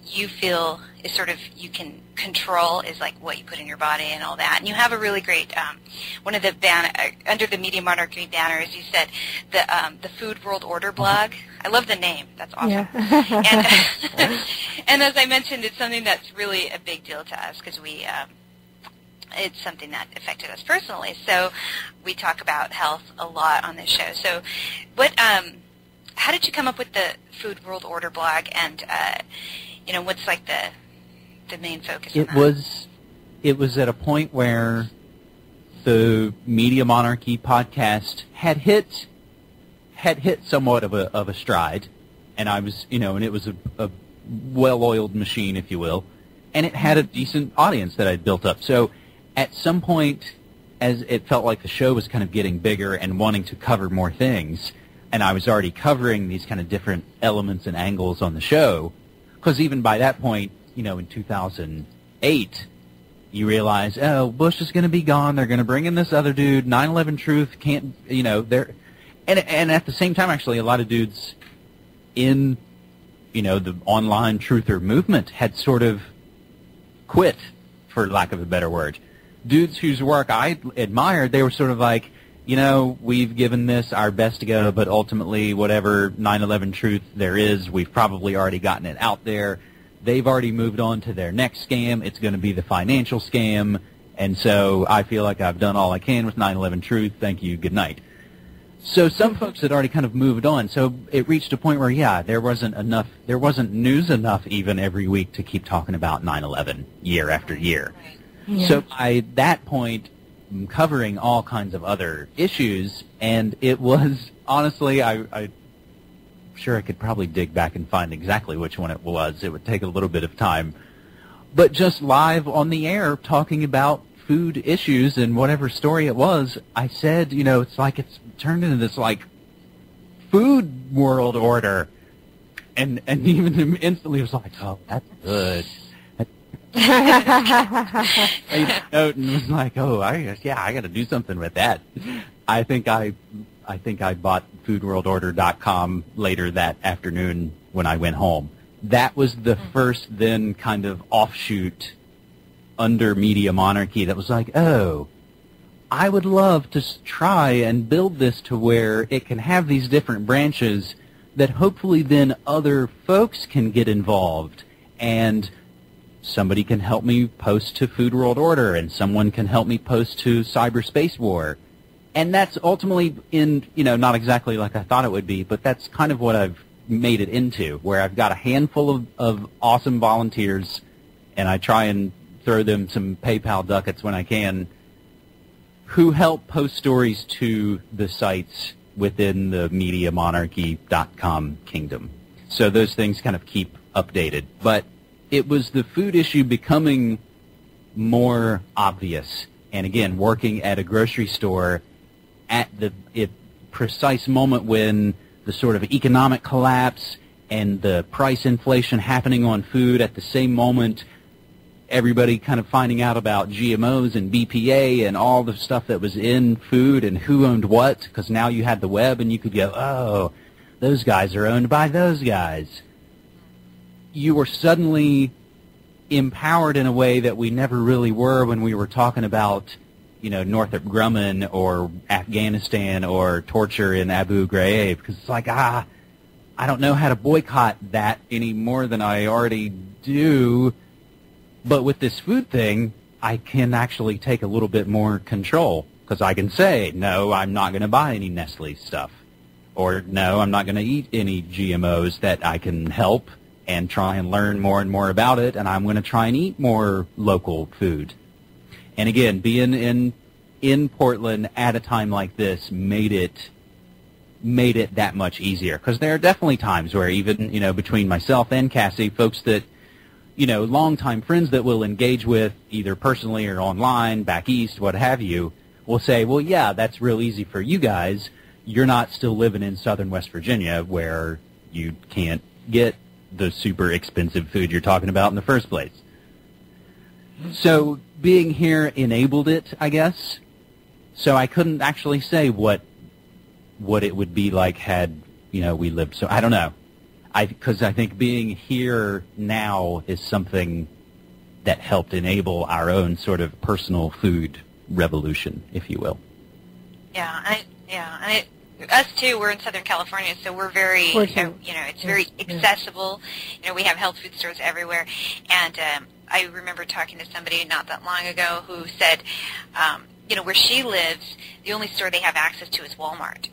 you feel is sort of you can control, is like what you put in your body and all that. And you have a really great one of the under the Media Monarchy banners. You said the Food World Order blog. I love the name. That's awesome. Yeah. And as I mentioned, it's something that's really a big deal to us, because we. It's something that affected us personally. So we talk about health a lot on this show. So how did you come up with the Food World Order blog, and what's like the main focus? It was at a point where the Media Monarchy podcast had hit somewhat of a stride, and I was and it was a well-oiled machine, if you will, and it had a decent audience that I'd built up. So at some point, as it felt like the show was kind of getting bigger and wanting to cover more things, and I was already covering these kind of different elements and angles on the show, because even by that point, in 2008, you realize, Bush is going to be gone, they're going to bring in this other dude, 9/11 Truth can't, they're, and at the same time, actually, a lot of dudes in, the online truther movement had sort of quit, for lack of a better word. Dudes whose work I admired, they were sort of like, we've given this our best to go, but ultimately whatever 9/11 truth there is, we've probably already gotten it out there. They've already moved on to their next scam. It's going to be the financial scam, and so I feel like I've done all I can with 9/11 truth. Thank you. Good night. So some folks had already kind of moved on. So it reached a point where, there wasn't news enough even every week to keep talking about 9/11 year after year. Yeah. So by that point, I'm covering all kinds of other issues, and it was, honestly, I'm sure I could probably dig back and find exactly which one it was. It would take a little bit of time. But just live on the air talking about food issues and whatever story it was, I said, it's like it's turned into this, like, food world order. And even instantly it was like, oh, that's good. I note and was like, oh, I got to do something with that. I think I bought foodworldorder.com later that afternoon when I went home. That was the first then kind of offshoot under Media Monarchy that was like, oh, I would love to try and build this to where it can have these different branches that hopefully then other folks can get involved, and somebody can help me post to Food World Order, and someone can help me post to Cyberspace War. And that's ultimately not exactly like I thought it would be, but that's kind of what I've made it into, where I've got a handful of awesome volunteers, and I try and throw them some PayPal ducats when I can, who help post stories to the sites within the MediaMonarchy.com kingdom. So those things kind of keep updated. But it was the food issue becoming more obvious. And again, working at a grocery store at the precise moment when the sort of economic collapse and the price inflation happening on food at the same moment, everybody kind of finding out about GMOs and BPA and all the stuff that was in food and who owned what, because now you had the web and you could go, oh, those guys are owned by those guys. you were suddenly empowered in a way that we never really were when we were talking about, Northrop Grumman or Afghanistan or torture in Abu Ghraib, because it's like, I don't know how to boycott that any more than I already do. But with this food thing, I can actually take a little bit more control, because I can say, no, I'm not going to buy any Nestle stuff. Or, no, I'm not going to eat any GMOs that I can help, and try and learn more and more about it, and I'm going to try and eat more local food. And again, being in Portland at a time like this made it that much easier, because there are definitely times where even, between myself and Cassie, folks that, longtime friends that we'll engage with either personally or online, back east, what have you, will say, well, yeah, that's real easy for you guys. You're not still living in southern West Virginia where you can't get the super expensive food you're talking about in the first place. So being here enabled it, I guess. So I couldn't actually say what it would be like had, we lived. So I don't know. Because I think being here now is something that helped enable our own sort of personal food revolution, if you will. Us too. We're in Southern California, so we're very, it's very accessible. We have health food stores everywhere, and I remember talking to somebody not that long ago who said, where she lives, the only store they have access to is Walmart.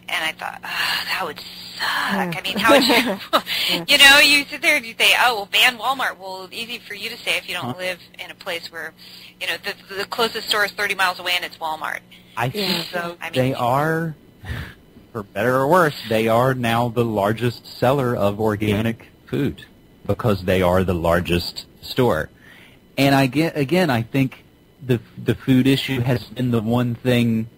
And I thought, that would suck. I mean, how would you, you sit there and you say, oh, well, ban Walmart. Well, easy for you to say if you don't live in a place where, the closest store is 30 miles away and it's Walmart. I think they are, for better or worse, they are now the largest seller of organic food because they are the largest store. And I think the food issue has been the one thing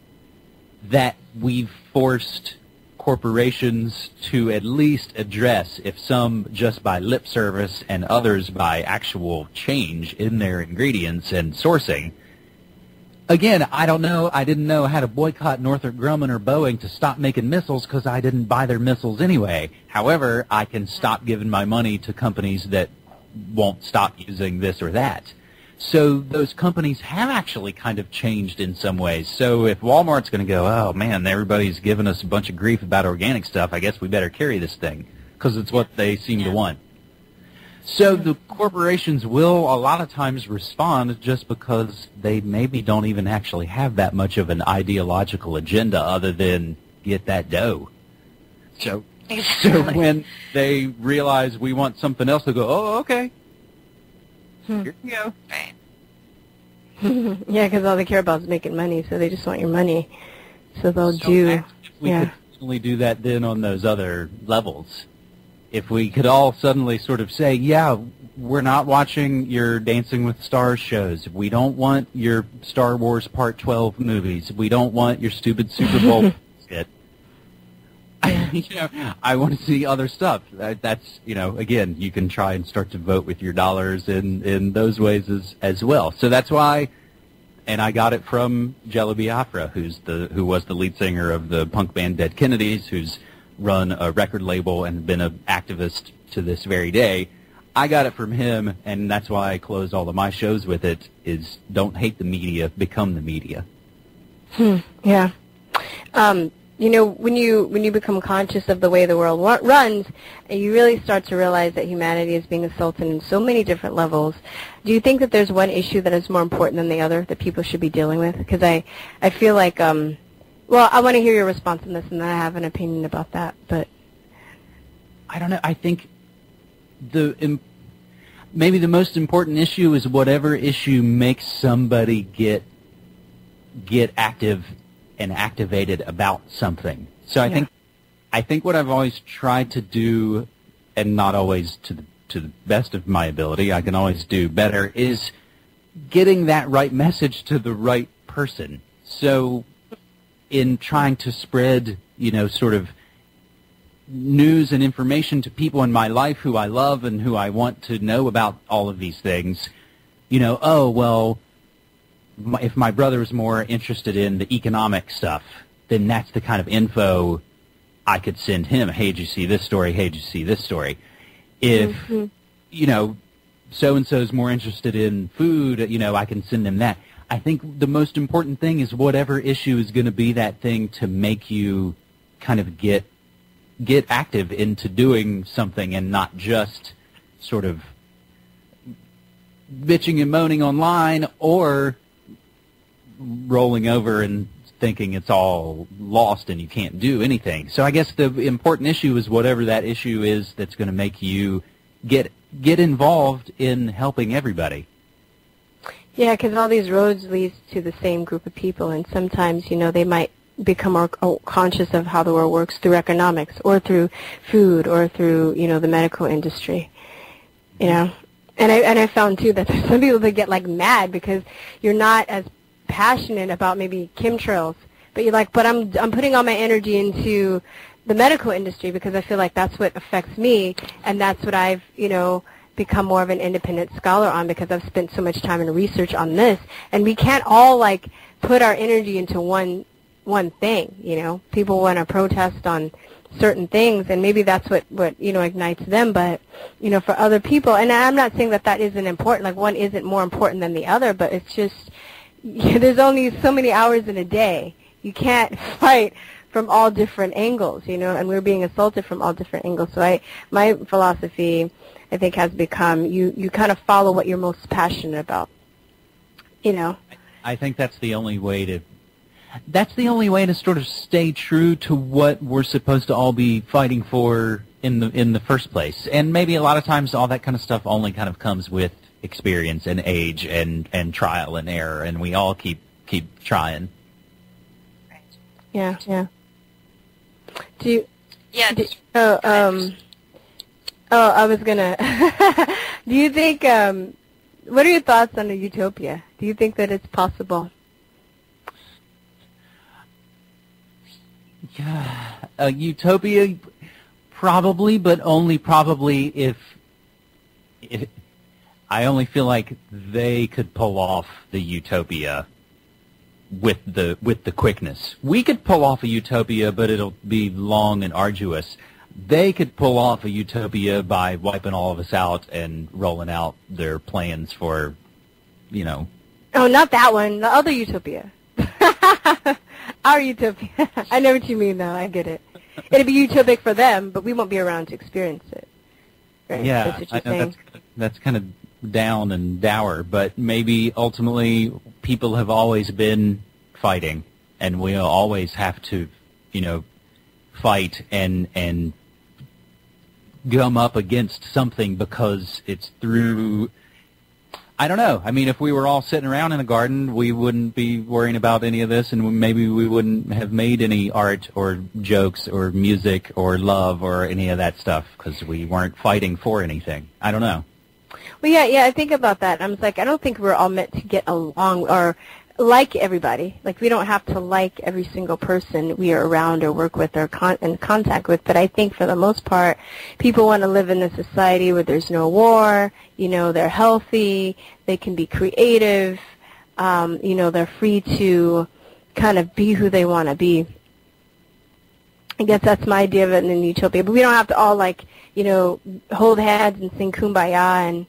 that we've forced corporations to at least address, if some just by lip service and others by actual change in their ingredients and sourcing. Again, I don't know. I didn't know how to boycott Northrop Grumman or Boeing to stop making missiles because I didn't buy their missiles anyway. However, I can stop giving my money to companies that won't stop using this or that. So those companies have actually kind of changed in some ways. So if Walmart's going to go, oh, man, everybody's giving us a bunch of grief about organic stuff, I guess we better carry this thing because it's what they seem to want. So the corporations will a lot of times respond just because they maybe don't even actually have that much of an ideological agenda other than get that dough. So when they realize we want something else, they'll go, oh, okay. Here you go. Right. Yeah, because all they care about is making money, so they just want your money. So they'll do. If we could only do that then on those other levels. If we could all suddenly sort of say, yeah, we're not watching your Dancing with Stars shows. We don't want your Star Wars Part 12 movies. We don't want your stupid Super Bowl skit. I want to see other stuff. That's, again, you can try and start to vote with your dollars in those ways as well. So that's why, and I got it from Jello Biafra, who was the lead singer of the punk band Dead Kennedys, who's run a record label and been an activist to this very day. I got it from him, and that's why I closed all of my shows with it, is don't hate the media, become the media. Yeah. When you become conscious of the way the world runs, you really start to realize that humanity is being assaulted in so many different levels. Do you think that there's one issue that is more important than the other that people should be dealing with? Because I feel like, well, I want to hear your response on this, and then I have an opinion about that. But I don't know. I think maybe the most important issue is whatever issue makes somebody get active and activated about something. So I think what I've always tried to do, and not always to the best of my ability, I can always do better, is getting that right message to the right person. So in trying to spread, sort of news and information to people in my life who I love and who I want to know about all of these things, oh, well, if my brother's more interested in the economic stuff, then that's the kind of info I could send him. Hey, did you see this story? Hey, did you see this story? If, so-and-so's more interested in food, I can send them that. I think the most important thing is whatever issue is going to be that thing to make you kind of get active into doing something and not just sort of bitching and moaning online or rolling over and thinking it's all lost and you can't do anything. So I guess the important issue is whatever that issue is that's going to make you get involved in helping everybody. Yeah, because all these roads lead to the same group of people, and sometimes, they might become more conscious of how the world works through economics or through food or through, the medical industry, And I found, too, that there's some people that get, mad because you're not as passionate about maybe chemtrails, but you're like, but I'm putting all my energy into the medical industry because I feel like that's what affects me, and that's what I've, become more of an independent scholar on because I've spent so much time in research on this, and we can't all, put our energy into one thing, People want to protest on certain things, and maybe that's what ignites them, but, for other people, and I'm not saying that isn't important, one isn't more important than the other, but it's just, there's only so many hours in a day. You can't fight from all different angles, and we're being assaulted from all different angles. So my philosophy, I think, has become you kind of follow what you're most passionate about, I think that's the only way to sort of stay true to what we're supposed to all be fighting for in the first place. And maybe a lot of times all that kind of stuff only kind of comes with experience and age and trial and error, and we all keep trying. Right. Yeah. I was gonna. Do you think? What are your thoughts on a utopia? Do you think that it's possible? Yeah, a utopia, probably, but only probably if I only feel like they could pull off the utopia with the quickness. We could pull off a utopia, but it'll be long and arduous. They could pull off a utopia by wiping all of us out and rolling out their plans for, Oh, not that one. The other utopia. Our utopia. I know what you mean, though. I get it. It'd be utopic for them, but we won't be around to experience it. Right? Yeah, that's what you're saying. That's kind of down and dour, but maybe ultimately people have always been fighting, and we'll always have to, fight and gum up against something because it's through, I don't know. I mean, if we were all sitting around in a garden, we wouldn't be worrying about any of this, and maybe we wouldn't have made any art or jokes or music or love or any of that stuff because we weren't fighting for anything. I don't know. Well, yeah, I think about that. I'm like, I don't think we're all meant to get along or like everybody. Like, we don't have to like every single person we are around or work with or in contact with. But I think for the most part, people want to live in a society where there's no war. They're healthy. They can be creative. They're free to kind of be who they want to be. I guess that's my idea of it in utopia. But we don't have to all hold hands and sing Kumbaya and,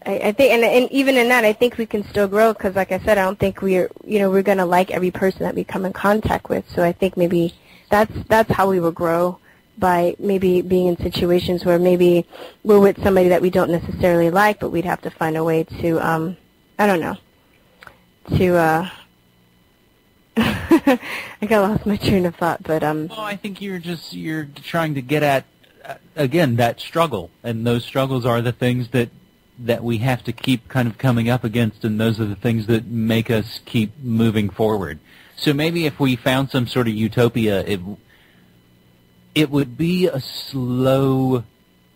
I think, and even in that, I think we can still grow because, like I said, I don't think we're going to like every person that we come in contact with. So I think maybe that's how we will grow, by maybe being in situations where maybe we're with somebody that we don't necessarily like, but we'd have to find a way to, I don't know, to, I got lost my train of thought, but Well, I think you're trying to get at again that struggle, and those struggles are the things that we have to keep kind of coming up against, and those are the things that make us keep moving forward. So maybe if we found some sort of utopia, it would be a slow,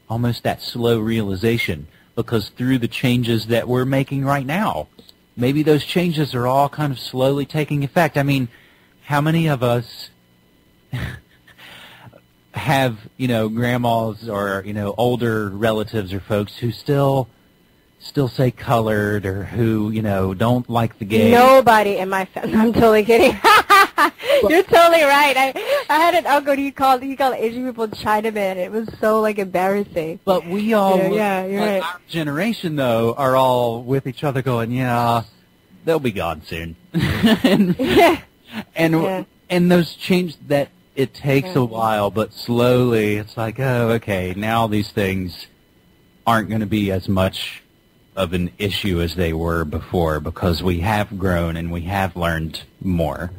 almost that slow realization, because through the changes that we're making right now, maybe those changes are all kind of slowly taking effect. I mean, how many of us have, grandmas or, older relatives or folks who still say colored or who, don't like the gay? Nobody in my family. I'm totally kidding. You're totally right. I had an uncle, he called Asian people Chinaman. It was so, like, embarrassing. But we all, yeah, you're right. our generation, though, are all with each other going, yeah, they'll be gone soon. and those change that it takes a while, but slowly it's like, oh, okay, now these things aren't going to be as much of an issue as they were before because we have grown and we have learned more.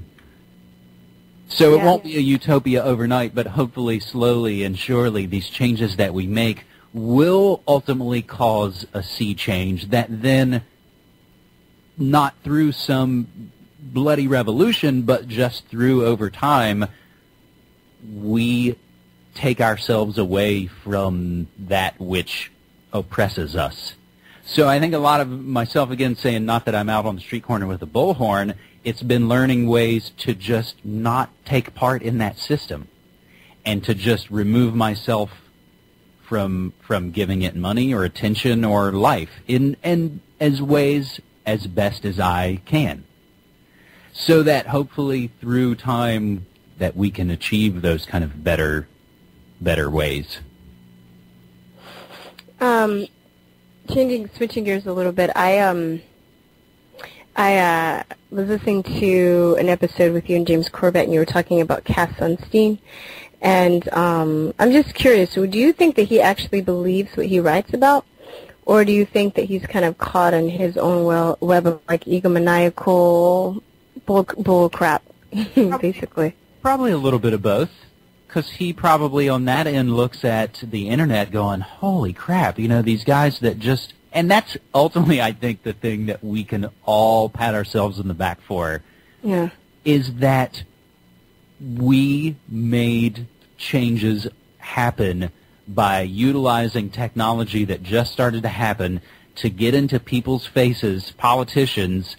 So it won't be a utopia overnight, but hopefully slowly and surely these changes that we make will ultimately cause a sea change that then, not through some bloody revolution, but just through over time, we take ourselves away from that which oppresses us. So I think a lot of myself, again, saying not that I'm out on the street corner with a bullhorn, it's been learning ways to just not take part in that system and to just remove myself from giving it money or attention or life in as ways as best as I can. So that hopefully through time that we can achieve those kind of better ways. Switching gears a little bit, I was listening to an episode with you and James Corbett, and you were talking about Cass Sunstein, and I'm just curious, do you think that he actually believes what he writes about, or do you think that he's kind of caught in his own web of like egomaniacal bull crap, basically? Probably a little bit of both. Because he probably on that end looks at the internet going, holy crap, these guys that just, and that's ultimately, I think, the thing that we can all pat ourselves in the back for, is that we made changes happen by utilizing technology that just started to happen to get into people's faces, politicians,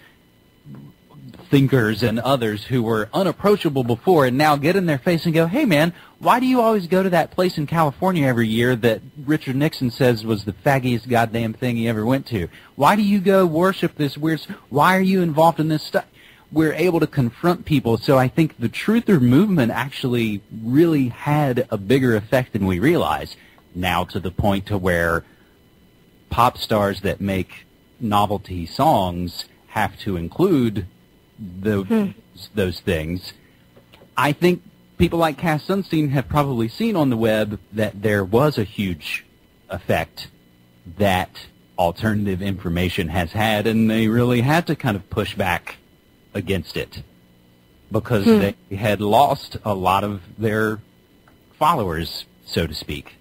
thinkers and others who were unapproachable before and now get in their face and go, hey, man, why do you always go to that place in California every year that Richard Nixon says was the faggiest goddamn thing he ever went to? Why do you go worship this weird... Why are you involved in this stuff? We're able to confront people. So I think the truther movement actually really had a bigger effect than we realize. Now to the point to where pop stars that make novelty songs have to include those things. I think people like Cass Sunstein have probably seen on the web that there was a huge effect that alternative information has had, and they really had to kind of push back against it because they had lost a lot of their followers, so to speak.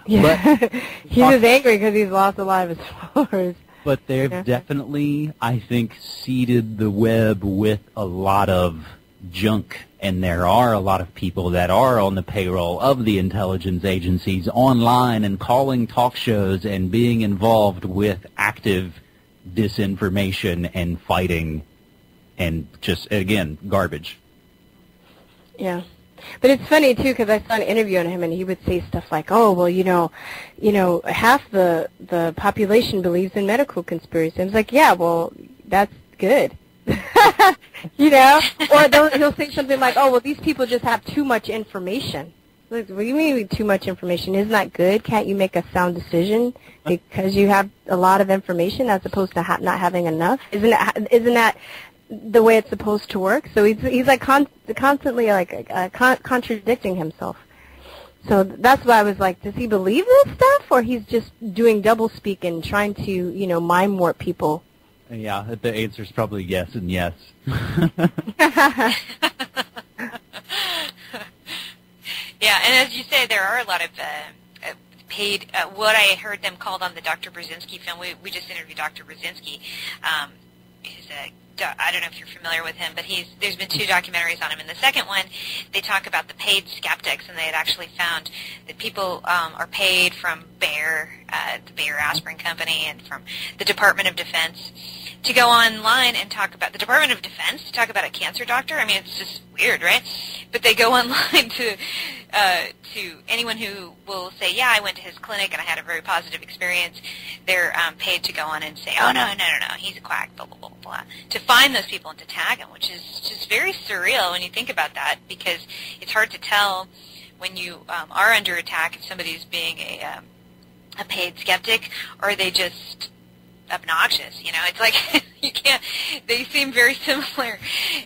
Yeah, but he was angry because he's lost a lot of his followers. But they've definitely, I think, seeded the web with a lot of junk, and there are a lot of people that are on the payroll of the intelligence agencies online and calling talk shows and being involved with active disinformation and fighting and just, again, garbage. Yeah. But it's funny, too, because I saw an interview on him, and he would say stuff like, oh, well, half the population believes in medical conspiracy. I was like, yeah, well, that's good. Or he'll say something like, oh, well, these people just have too much information. Like, what do you mean too much information? Isn't that good? Can't you make a sound decision because you have a lot of information as opposed to not having enough? Isn't that the way it's supposed to work? So he's like constantly like contradicting himself. So that's why I was like, does he believe this stuff, or he's just doing double speak and trying to mind warp people? Yeah, the answer is probably yes and yes. Yeah, and as you say, there are a lot of paid, what I heard them called on the Dr. Brzezinski film. We just interviewed Dr. Brzezinski. I don't know if you're familiar with him, but there's been 2 documentaries on him. In the second one, they talk about the paid skeptics, and they had actually found that people are paid from Bayer the Bayer Aspirin Company and from the Department of Defense to go online and talk about the Department of Defense to talk about a cancer doctor. I mean, it's just weird, right? But they go online to anyone who will say, yeah, I went to his clinic and I had a very positive experience. They're paid to go on and say, oh, no, he's a quack, blah, blah, blah, blah, to find those people and to tag them, which is just very surreal when you think about that, because it's hard to tell when you are under attack if somebody's being a paid skeptic or are they just obnoxious. You know, it's like you can't. They seem very similar.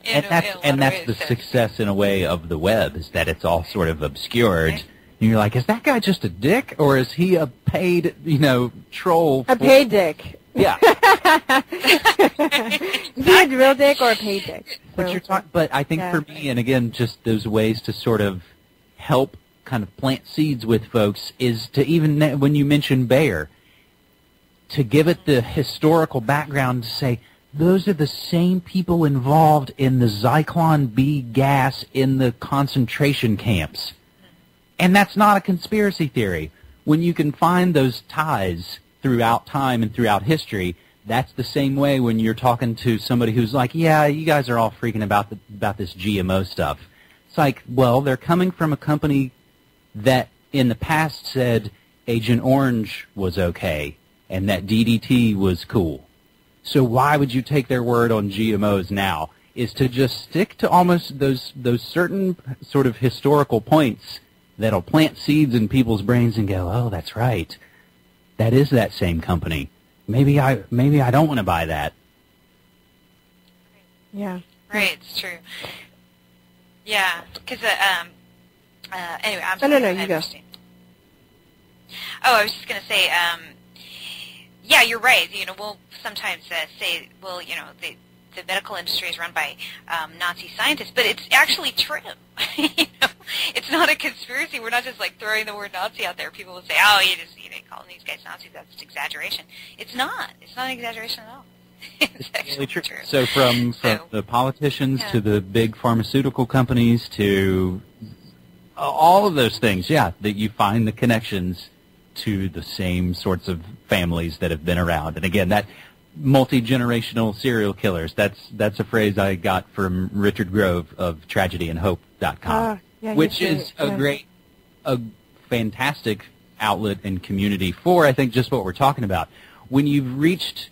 And that's the success in a way of the web, is that it's all sort of obscured. Right. And you're like, is that guy just a dick, or is he a paid, troll? A paid dick. Yeah. Is he a real dick or a paid dick? But I think for me, and again, just those ways to sort of help kind of plant seeds with folks is to, even when you mention Bayer, to give it the historical background, to say those are the same people involved in the Zyklon B gas in the concentration camps. And that's not a conspiracy theory. When you can find those ties throughout time and throughout history, that's the same way when you're talking to somebody who's like, yeah, you guys are all freaking about this GMO stuff. It's like, well, they're coming from a company that in the past said Agent Orange was okay and that DDT was cool. So why would you take their word on GMOs now? Is to just stick to almost those certain sort of historical points that'll plant seeds in people's brains and go, oh, that's right. That is that same company. Maybe I don't want to buy that. Yeah. Right, it's true. Yeah, because anyway, I'm sorry. No, you go. Oh, I was just going to say, yeah, you're right. We'll sometimes say, well, the medical industry is run by Nazi scientists, but it's actually true. It's not a conspiracy. We're not just like throwing the word Nazi out there. People will say, oh, you calling these guys Nazis, that's just exaggeration. It's not. It's not an exaggeration at all. It's actually true. So from the politicians to the big pharmaceutical companies to all of those things, that you find the connections to the same sorts of families that have been around. And again, that multi-generational serial killers, that's a phrase I got from Richard Grove of TragedyandHope.com, which is a fantastic outlet and community for, I think, just what we're talking about. When you've reached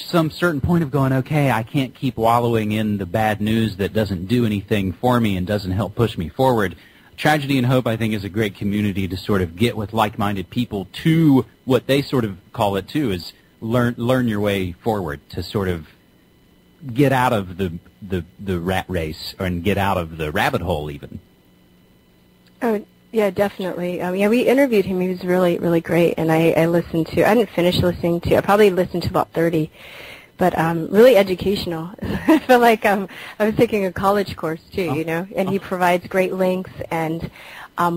some certain point of going, okay, I can't keep wallowing in the bad news that doesn't do anything for me and doesn't help push me forward, Tragedy and Hope, I think, is a great community to sort of get with like-minded people to what they sort of call it, too, is learn your way forward, to sort of get out of the rat race and get out of the rabbit hole, even. Oh, yeah, definitely. We interviewed him. He was really, really great, and I listened to. I didn't finish listening to. I probably listened to about 30, but really educational. I feel like I was taking a college course too, And he provides great links and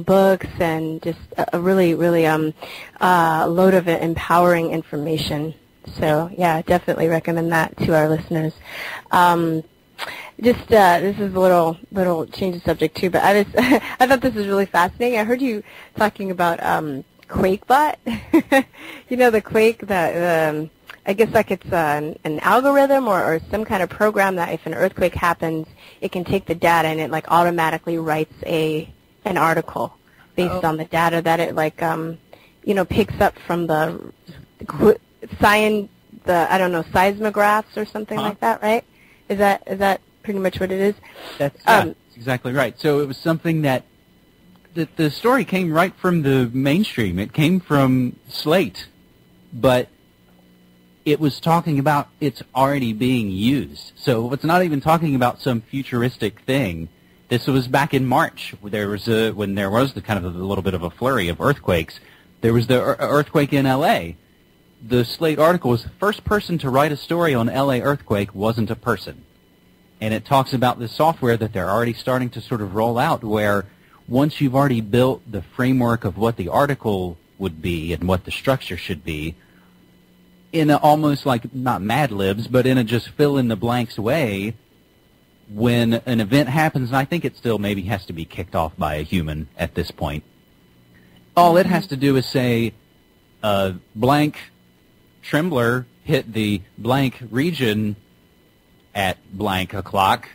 books and just a really, really load of empowering information. So yeah, definitely recommend that to our listeners. This is a little change of subject too, but I thought this was really fascinating. I heard you talking about QuakeBot. The Quake, I guess like it's an algorithm or some kind of program that if an earthquake happens, it can take the data and it like automatically writes an article based on the data that it like picks up from the seismographs or something like that, right? Is that pretty much what it is? That's exactly right. So it was something that the story came right from the mainstream. It came from Slate, but it was talking about it's already being used. So it's not even talking about some futuristic thing. This was back in March. When there was the kind of a little bit of a flurry of earthquakes. There was the earthquake in L.A. The Slate article was the first person to write a story on L.A. earthquake wasn't a person. And it talks about the software that they're already starting to sort of roll out, where once you've already built the framework of what the article would be and what the structure should be, in a almost like, not Mad Libs, but in a just fill-in-the-blanks way, when an event happens, and I think it still maybe has to be kicked off by a human at this point, all it has to do is say, blank trembler hit the blank region at blank o'clock,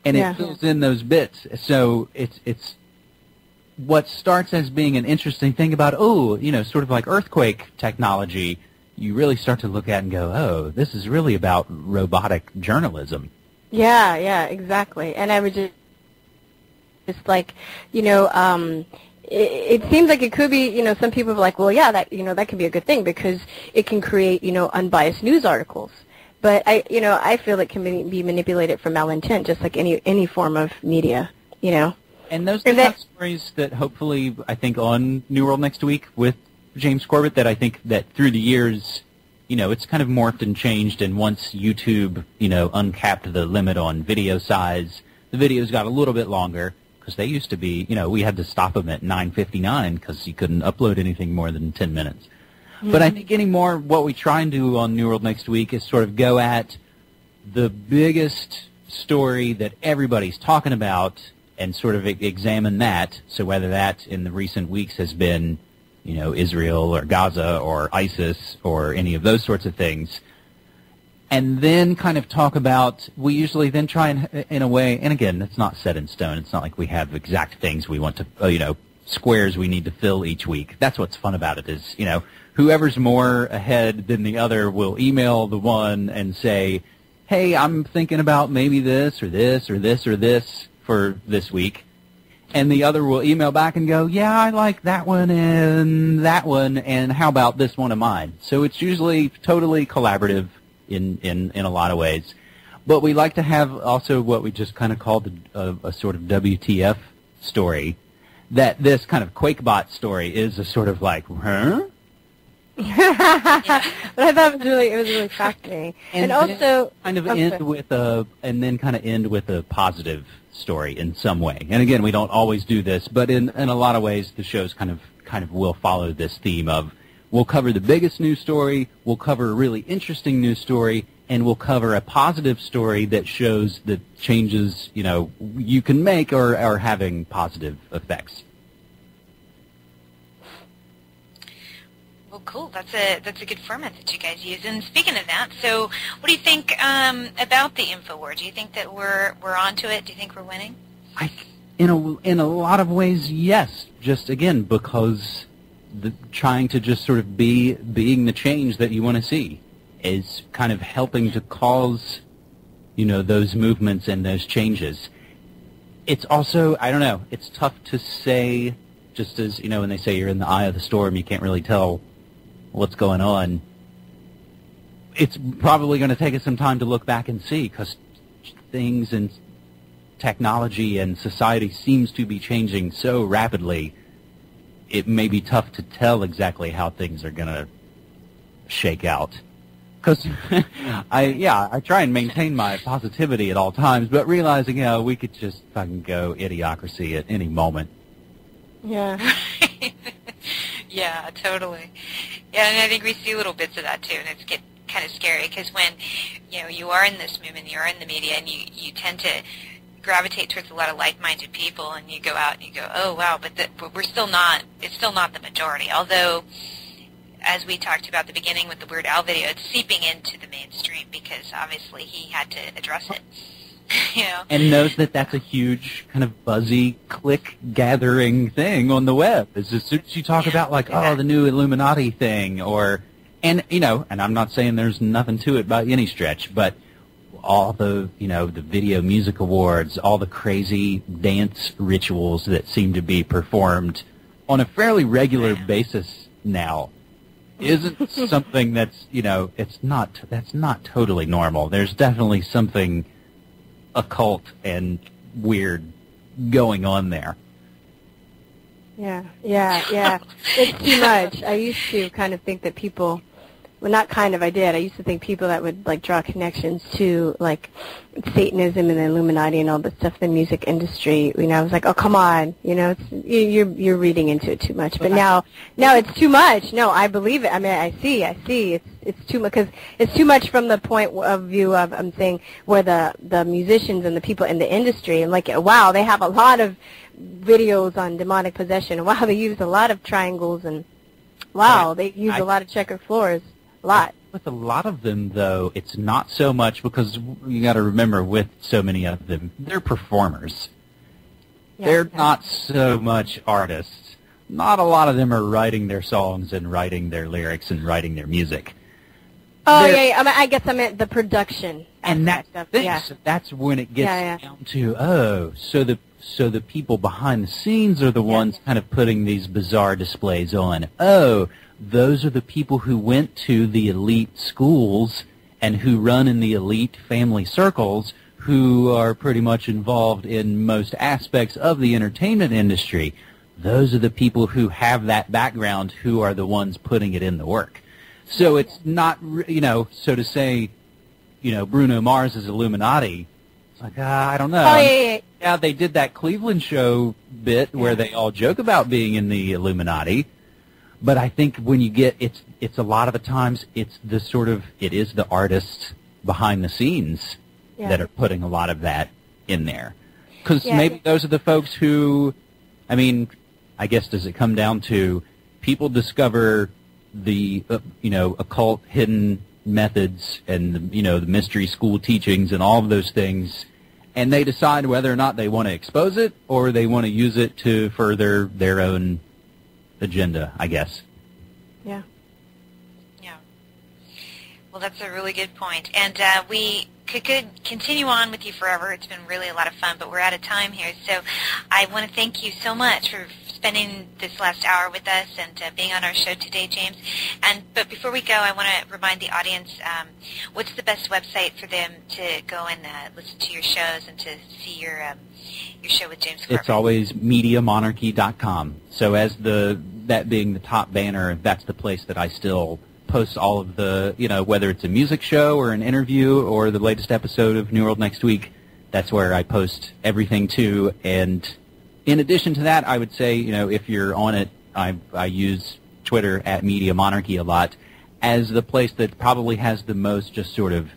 and it fills in those bits. So it's what starts as being an interesting thing about, sort of like earthquake technology, you really start to look at and go, oh, this is really about robotic journalism. Yeah, exactly. And I was just like, it seems like it could be, some people are like, well, yeah, that can be a good thing because it can create, unbiased news articles. But I feel it can be manipulated for malintent, just like any form of media, And those are the stories that hopefully, I think, on New World Next Week with James Corbett, that I think that through the years, it's kind of morphed and changed, and once YouTube, uncapped the limit on video size, the videos got a little bit longer, because they used to be, we had to stop them at 9:59 because you couldn't upload anything more than 10 minutes. Mm-hmm. But I think anymore, what we try and do on New World Next Week is sort of go at the biggest story that everybody's talking about and sort of examine that. So whether that in the recent weeks has been, Israel or Gaza or ISIS or any of those sorts of things, and then kind of talk about, we usually then try and, in a way, and again, it's not set in stone. It's not like we have exact things we want to, squares we need to fill each week. That's what's fun about it is, whoever's more ahead than the other will email the one and say, hey, I'm thinking about maybe this or this or this or this for this week. And the other will email back and go, yeah, I like that one, and how about this one of mine? So it's usually totally collaborative in a lot of ways. But we like to have also what we just kind of called a sort of WTF story, that this kind of QuakeBot story is a sort of like, huh? But I thought it was really fascinating. And also kind of end with a positive story in some way. And again, we don't always do this, but in a lot of ways, the shows kind of will follow this theme of, we'll cover the biggest news story, we'll cover a really interesting news story, and we'll cover a positive story that shows that changes, you can make are having positive effects. Well, cool. That's a good format that you guys use. And speaking of that, so what do you think about the InfoWar? Do you think that we're onto it? Do you think we're winning? In a lot of ways, yes. Just again because trying to just sort of being the change that you want to see is kind of helping to cause, those movements and those changes. It's also, I don't know, it's tough to say, just as, when they say you're in the eye of the storm, you can't really tell what's going on. It's probably going to take us some time to look back and see, because things and technology and society seems to be changing so rapidly, it may be tough to tell exactly how things are going to shake out. Because I try and maintain my positivity at all times, but realizing, we could just fucking go idiocracy at any moment. Yeah. Yeah, totally. Yeah, and I think we see little bits of that too, and it's kind of scary because when you are in this movement, you are in the media, and you tend to gravitate towards a lot of like-minded people, and you go out and you go, oh wow, but we're still not. It's still not the majority. Although, as we talked about at the beginning with the Weird Al video, it's seeping into the mainstream because obviously he had to address it. And knows that that's a huge kind of buzzy click-gathering thing on the web. As soon as you talk about, like, the new Illuminati thing, and I'm not saying there's nothing to it by any stretch, but all the, the Video Music Awards, all the crazy dance rituals that seem to be performed on a fairly regular basis now isn't something that's, that's not totally normal. There's definitely something occult and weird going on there. Yeah. It's too much. I used to kind of think that people well, not kind of, I did. I used to think people that would like draw connections to like Satanism and the Illuminati and all the stuff in the music industry. You know, I was like, oh, come on, you know, you're reading into it too much. But now it's too much. No, I believe it. I mean, I see. It's too much because it's too much from the point of view of I'm saying where the musicians and the people in the industry and like, wow, they have a lot of videos on demonic possession. Wow, they use a lot of triangles and wow, they use a lot of checkered floors. A lot. With a lot of them, though, it's not so much because you got to remember with so many of them, they're performers. Yeah, they're not so much artists. Not a lot of them are writing their songs and writing their lyrics and writing their music. Oh, yeah. I mean, I guess I meant the production. And that's when it gets down to, so the people behind the scenes are the ones kind of putting these bizarre displays on. Oh, those are the people who went to the elite schools and who run in the elite family circles who are pretty much involved in most aspects of the entertainment industry. Those are the people who have that background who are the ones putting it in the work. So it's not, you know, so to say, you know, Bruno Mars is Illuminati. It's like, I don't know. Oh, yeah, they did that Cleveland show bit where they all joke about being in the Illuminati. But I think when you get, it's a lot of the times it's the sort of, it is the artists behind the scenes that are putting a lot of that in there. Because maybe those are the folks who, I mean, I guess does it come down to people discover the, you know, occult hidden methods and, you know, the mystery school teachings and all of those things, and they decide whether or not they want to expose it or they want to use it to further their own agenda, I guess. Yeah. Well, that's a really good point. And we could continue on with you forever. It's been really a lot of fun, but we're out of time here. So I want to thank you so much for spending this last hour with us and being on our show today, James. But before we go, I want to remind the audience, what's the best website for them to go and listen to your shows and to see your show with James Corbett? It's always MediaMonarchy.com. So as that being the top banner, that's the place that I still post all of the, you know, whether it's a music show or an interview or the latest episode of New World Next Week, that's where I post everything to. And in addition to that, I would say, you know, if you're on it, I use Twitter at Media Monarchy a lot as the place that probably has the most just sort of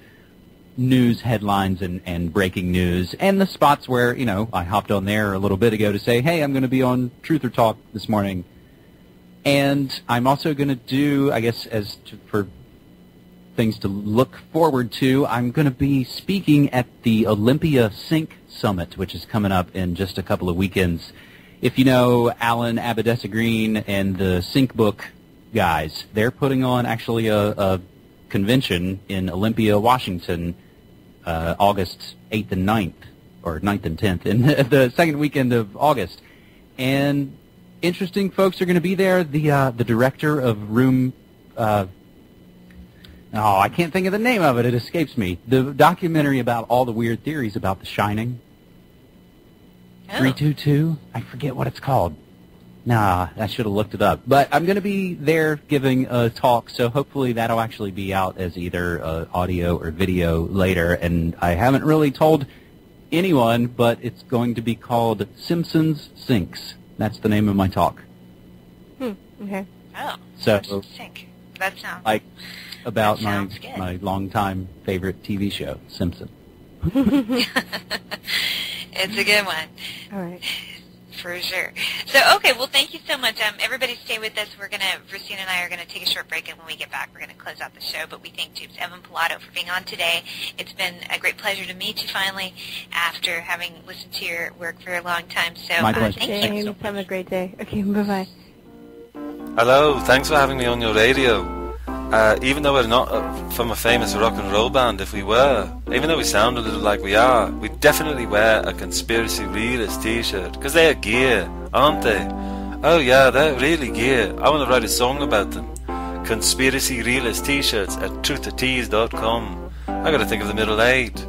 news headlines and breaking news, and the spots where, you know, I hopped on there a little bit ago to say, hey, I'm going to be on Truth or Talk this morning. And I'm also going to do, I guess, for things to look forward to, I'm going to be speaking at the Olympia Sync Summit, which is coming up in just a couple of weekends. If you know Alan Abedessa-Green and the Sync Book guys, they're putting on actually a convention in Olympia, Washington, August 8th and 9th, or 9th and 10th, in the second weekend of August. And interesting folks are going to be there. The director of Room, I can't think of the name of it. It escapes me. The documentary about all the weird theories about The Shining. 322. I forget what it's called. Nah, I should have looked it up. But I'm going to be there giving a talk, so hopefully that'll actually be out as either audio or video later. And I haven't really told anyone, but it's going to be called Simpsons Sinks. That's the name of my talk. Okay. Oh, so Sink. That sounds like about good. my longtime favorite TV show, Simpson. It's a good one. All right. For sure. So, okay, well, thank you so much. Everybody stay with us. Virstyne and I are going to take a short break, and when we get back, we're going to close out the show. But we thank James Evan Pilato for being on today. It's been a great pleasure to meet you finally after having listened to your work for a long time. So, my pleasure. Thank you. Have a great day. Okay, bye-bye. Hello, thanks for having me on your radio. Even though we're not from a famous rock and roll band, if we were, even though we sound a little like we are, we'd definitely wear a Conspiracy Realist t-shirt, because they're gear, aren't they? Oh yeah, they're really gear. I want to write a song about them. Conspiracy Realist t-shirts at truthatease.com. I gotta think of the middle 8.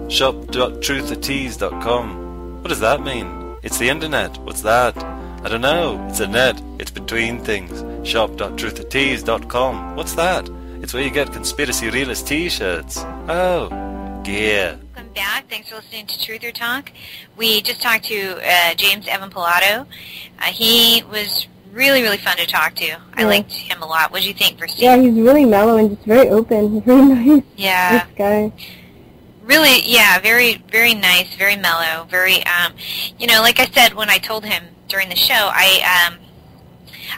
Shop.truthatease.com. What does that mean? It's the internet. What's that? I don't know. It's a net. It's between things. Shop.truthatease.com. What's that? It's where you get Conspiracy Realist t-shirts. Oh, gear. Welcome back. Thanks for listening to Truth or Talk. We just talked to James Evan Pilato. He was really, really fun to talk to. I liked him a lot. What did you think, Virstyne? Yeah, he's really mellow and just very open. Very nice. Yeah. Nice guy. Really, yeah, very, very nice, very mellow, very, like I said when I told him during the show,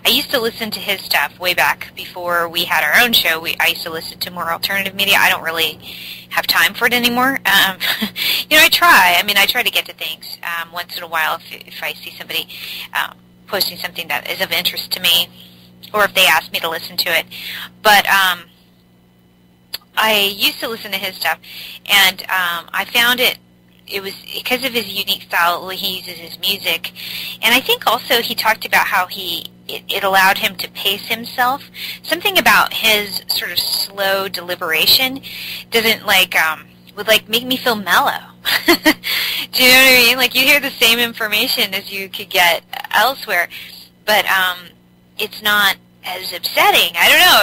I used to listen to his stuff way back before we had our own show. I used to listen to more alternative media. I don't really have time for it anymore. I try. I mean, I try to get to things once in a while if I see somebody posting something that is of interest to me, or if they ask me to listen to it. But I used to listen to his stuff, and I found it was because of his unique style he uses his music, and I think also he talked about how it allowed him to pace himself. Something about his sort of slow deliberation doesn't would make me feel mellow. Do you know what I mean? Like, you hear the same information as you could get elsewhere, but it's not as upsetting. I don't know.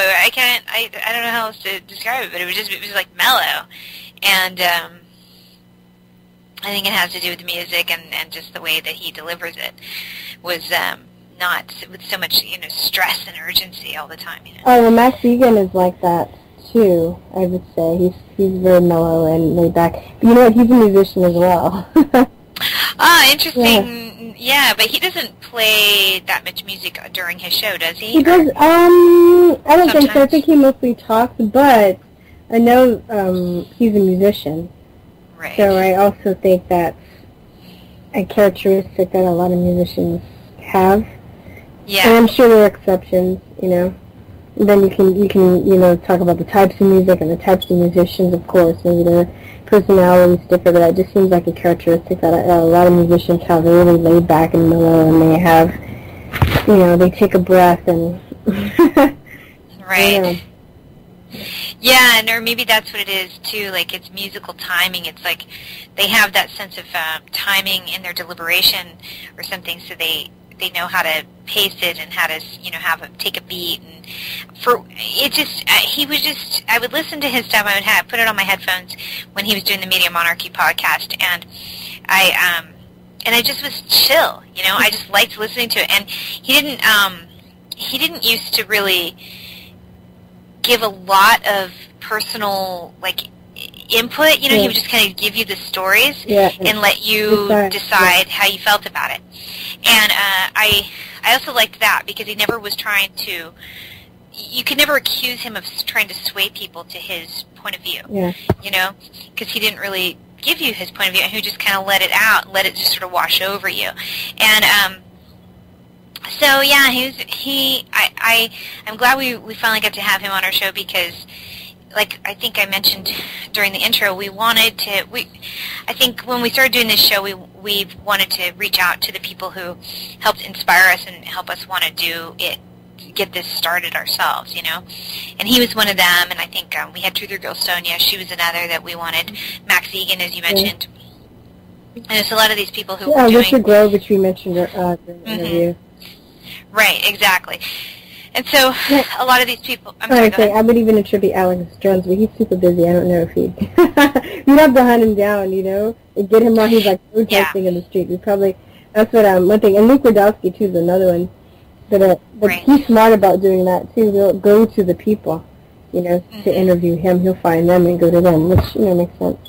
I don't know how else to describe it, but it was like mellow, and I think it has to do with the music and just the way that he delivers it was not with so much stress and urgency all the time. Oh, well, Max Egan is like that too. I would say he's very mellow and laid back. But you know what? He's a musician as well. Interesting. Yeah, but he doesn't play that much music during his show, does he? He does. I don't think so. I think he mostly talks, but I know he's a musician. Right. So I also think that's a characteristic that a lot of musicians have. Yeah. And I'm sure there are exceptions, And then you can talk about the types of music and the types of musicians, of course. Maybe their personalities differ, but that just seems like a characteristic that a lot of musicians have. They're really laid back and mellow, and they have, they take a breath and... Right. Yeah, or maybe that's what it is, too. Like, it's musical timing. It's like they have that sense of timing in their deliberation or something, so they know how to pace it and how to, take a beat. And I would listen to his stuff. I would put it on my headphones when he was doing the Media Monarchy podcast, and I just was chill. I just liked listening to it, and he didn't used to really give a lot of personal input. He would just kind of give you the stories and let you decide how you felt about it. And I also liked that because he never was trying to. You could never accuse him of trying to sway people to his point of view. Yeah. Because he didn't really give you his point of view, and he just kind of let it out, let it just sort of wash over you. And so yeah, I'm glad we finally got to have him on our show because, like I think I mentioned during the intro, I think when we started doing this show, we wanted to reach out to the people who helped inspire us and help us want to do it, get this started ourselves, And he was one of them, and I think we had Truther Girl Sonia. She was another that we wanted. Max Egan, as you mentioned. And there's a lot of these people who were doing... Richard Grove, which we mentioned during the interview. Right, exactly. And so a lot of these people... I would even attribute Alex Jones, but he's super busy. I don't know if he'd... We'd have to hunt him down, and get him while he's protesting in the street. That's what one thing. And Luke Rodowski, too, is another one. But he's smart about doing that, too. He'll go to the people, to interview him. He'll find them and go to them, which, makes sense.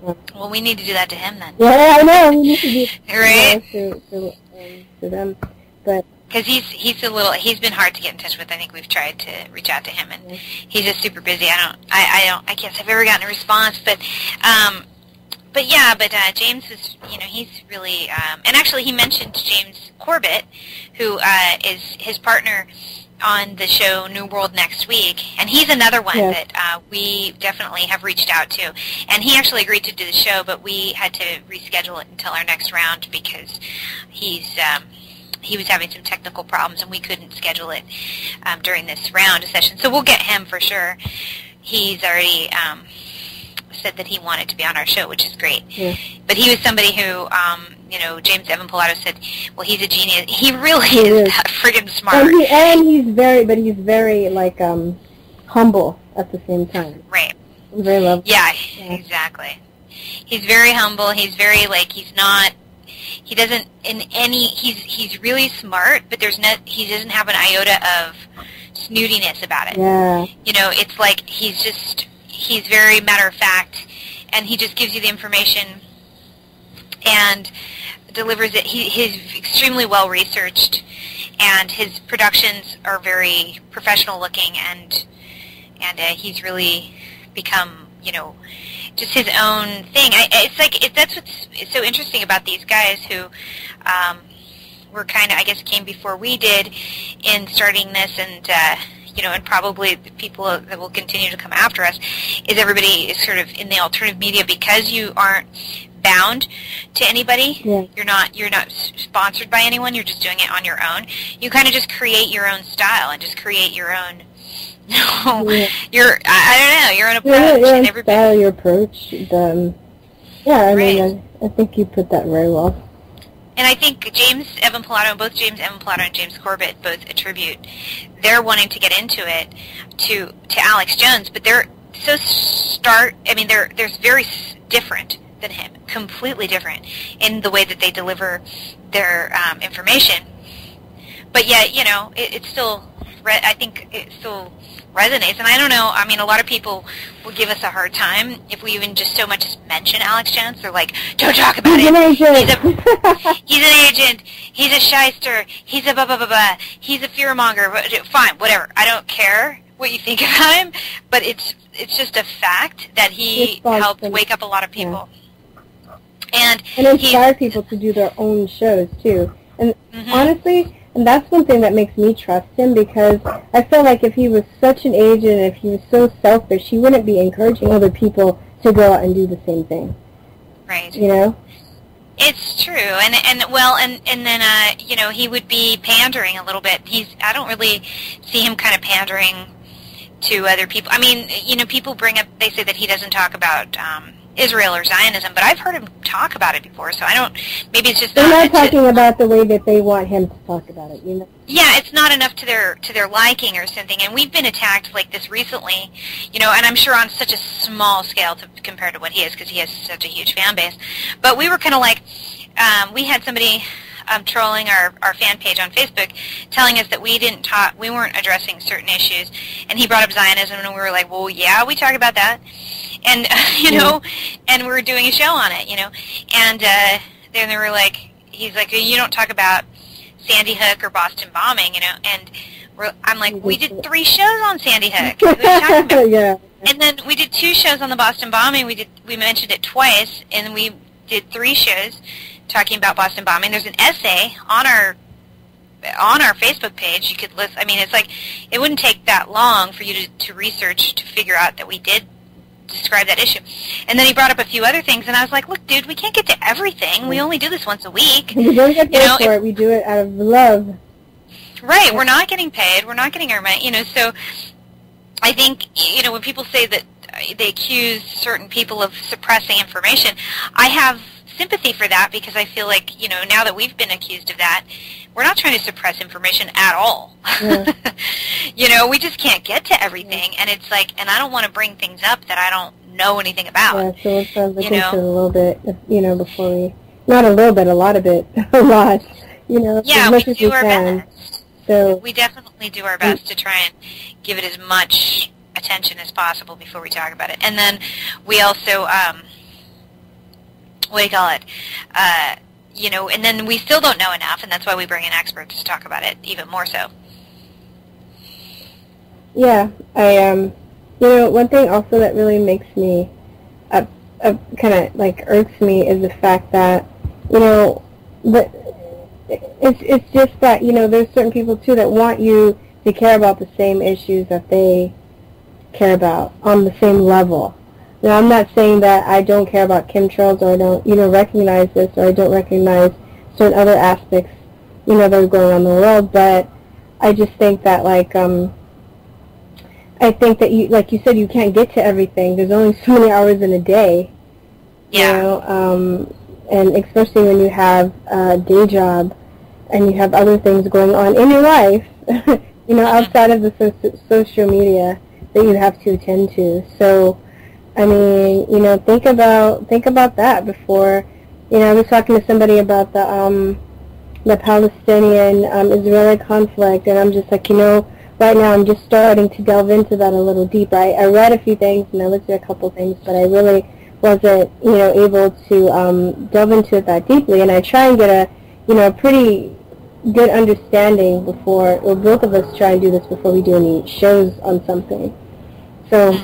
Well, we need to do that to him, then. Yeah, I know. We need to do right? To them. But... Because he's been hard to get in touch with. I think we've tried to reach out to him, and he's just super busy. I guess I've ever gotten a response, but James is, he's really, and actually he mentioned James Corbett, who is his partner on the show New World Next Week, and he's another one that we definitely have reached out to, and he actually agreed to do the show, but we had to reschedule it until our next round because he was having some technical problems, and we couldn't schedule it during this round of session. So we'll get him for sure. He's already said that he wanted to be on our show, which is great. Yeah. But he was somebody who, James Evan Pilato said, well, he's a genius. He really is that friggin' smart. And he's very, humble at the same time. Right. Very lovely. Yeah, exactly. He's very humble. He's very, like, he's not, he doesn't, he's really smart, but he doesn't have an iota of snootiness about it. Yeah. You know, it's like he's very matter of fact, and he just gives you the information and delivers it. He's extremely well researched, and his productions are very professional looking, and he's really become, you know, just his own thing. That's what's so interesting about these guys who were kind of, I guess, came before we did in starting this, and you know, and probably the people that will continue to come after us, is everybody is sort of in the alternative media because you aren't bound to anybody. Yeah. You're not sponsored by anyone. You're just doing it on your own. You kind of just create your own style and just create your own. I don't know. Your own approach. Your and own style, your approach. Yeah, I mean, I think you put that very well. And I think both James Evan Pilato and James Corbett both attribute their wanting to get into it to Alex Jones, but they're so they're very different than him, completely different in the way that they deliver their information. But yet, you know, I think it still resonates. And I don't know, I mean, a lot of people will give us a hard time if we even just so much as mention Alex Jones. They're like, don't talk about He's it. An agent. He's an agent. He's a shyster. He's a blah, blah, blah, blah. He's a fearmonger. Fine, whatever. I don't care what you think about him, but it's just a fact that he helped wake up a lot of people. Yeah. And inspire people to do their own shows, too. And honestly, and that's one thing that makes me trust him, because I feel like if he was such an agent, if he was so selfish, he wouldn't be encouraging other people to go out and do the same thing. Right. You know? It's true, and then you know, he would be pandering a little bit. I don't really see him kind of pandering to other people. I mean, you know, people they say that he doesn't talk about Israel or Zionism, but I've heard him talk about it before, so I don't, maybe it's just they're not talking about the way that they want him to talk about it, you know? Yeah, it's not enough to their liking or something, and we've been attacked like this recently, you know, and I'm sure on such a small scale compared to what he is, because he has such a huge fan base, but we were kind of like, we had somebody trolling our fan page on Facebook, telling us that we weren't addressing certain issues, and he brought up Zionism, and we were like, well, yeah, we talk about that, and you know, and we were doing a show on it, you know, and then they were like, he's like, you don't talk about Sandy Hook or Boston bombing, you know, and I'm like, we did 3 shows on Sandy Hook. What are you talking about? Yeah. And then we did 2 shows on the Boston bombing. We mentioned it twice, and we did 3 shows talking about Boston bombing. There's an essay on our Facebook page. You could list. I mean, it's like it wouldn't take that long for you to research to figure out that we did describe that issue. And then he brought up a few other things, and I was like, look, dude, we can't get to everything. We only do this once a week. We don't get paid for it. We do it out of love. Right. We're not getting paid. We're not getting our money. You know, so I think, you know, when people say that they accuse certain people of suppressing information, I have sympathy for that, because I feel like, you know, now that we've been accused of that, we're not trying to suppress information at all. Yeah. You know, we just can't get to everything, and it's like, and I don't want to bring things up that I don't know anything about. Yeah, so let's look into it a little bit, you know, before we, not a little bit, a lot of it, a lot, you know, yeah, as much we as do we our can. best. So we definitely do our best to try and give it as much attention as possible before we talk about it. And then we also, what do you call it? You know, and then we still don't know enough, and that's why we bring in experts to talk about it even more so. Yeah, you know, one thing also that really makes me, kind of like irks me is the fact that, you know, it's just that, you know, there's certain people too that want you to care about the same issues that they care about on the same level. Now, I'm not saying that I don't care about chemtrails, or I don't, you know, recognize this, or I don't recognize certain other aspects, you know, that are going on in the world, but I just think that, like, I think that, you, like you said, you can't get to everything. There's only so many hours in a day, yeah. You know, and especially when you have a day job and you have other things going on in your life, you know, outside of the social media. that you have to attend to. So, I mean, you know, think about that before. You know, I was talking to somebody about the Palestinian-Israeli conflict, and I'm just like, you know, right now I'm just starting to delve into that a little deeper. I read a few things and I looked at a couple things, but I really wasn't, you know, able to delve into it that deeply. And I try and get a, you know, a pretty good understanding before, or both of us try and do this before we do any shows on something. So,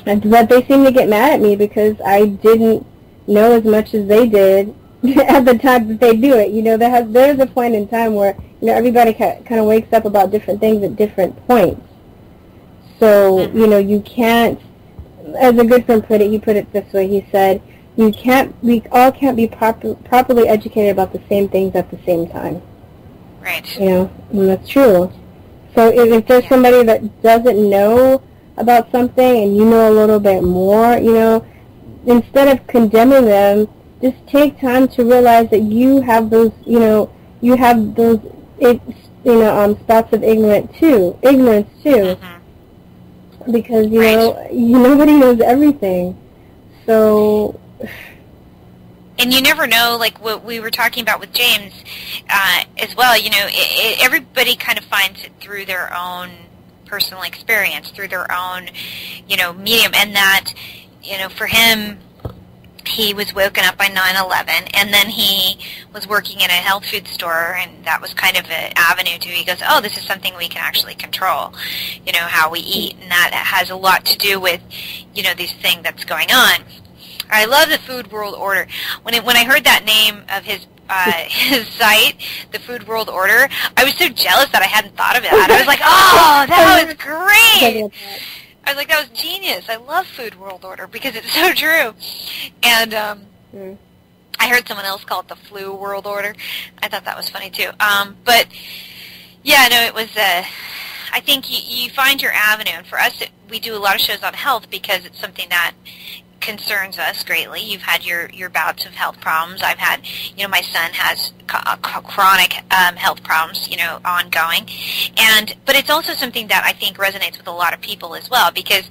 but they seem to get mad at me because I didn't know as much as they did at the time that they do it. You know, there's a point in time where, you know, everybody kind of wakes up about different things at different points. So, you know, you can't, as a good friend put it, he put it this way, he said, we all can't be properly educated about the same things at the same time. Right. You know, and that's true. So if there's somebody that doesn't know about something and you know a little bit more, you know, instead of condemning them, just take time to realize that you have those, you know, spots of ignorance too. Because, you know, nobody knows everything. So... And you never know, like what we were talking about with James as well, you know, everybody kind of finds it through their own personal experience, through their own, you know, medium. And that, you know, for him, he was woken up by 9/11, and then he was working in a health food store, and that was kind of an avenue to, he goes, oh, this is something we can actually control, you know, how we eat, and that has a lot to do with, you know, this thing that's going on. I love the Food World Order. When I heard that name of his site, the Food World Order, I was so jealous that I hadn't thought of it. I was like, oh, that was great! I was like, that was genius. I love Food World Order because it's so true. And I heard someone else call it the Flu World Order. I thought that was funny too. But yeah, no, it was. I think you find your avenue, and for us, we do a lot of shows on health because it's something that concerns us greatly. You've had your bouts of health problems. I've had, you know, my son has chronic health problems, you know, ongoing. But it's also something that I think resonates with a lot of people as well because,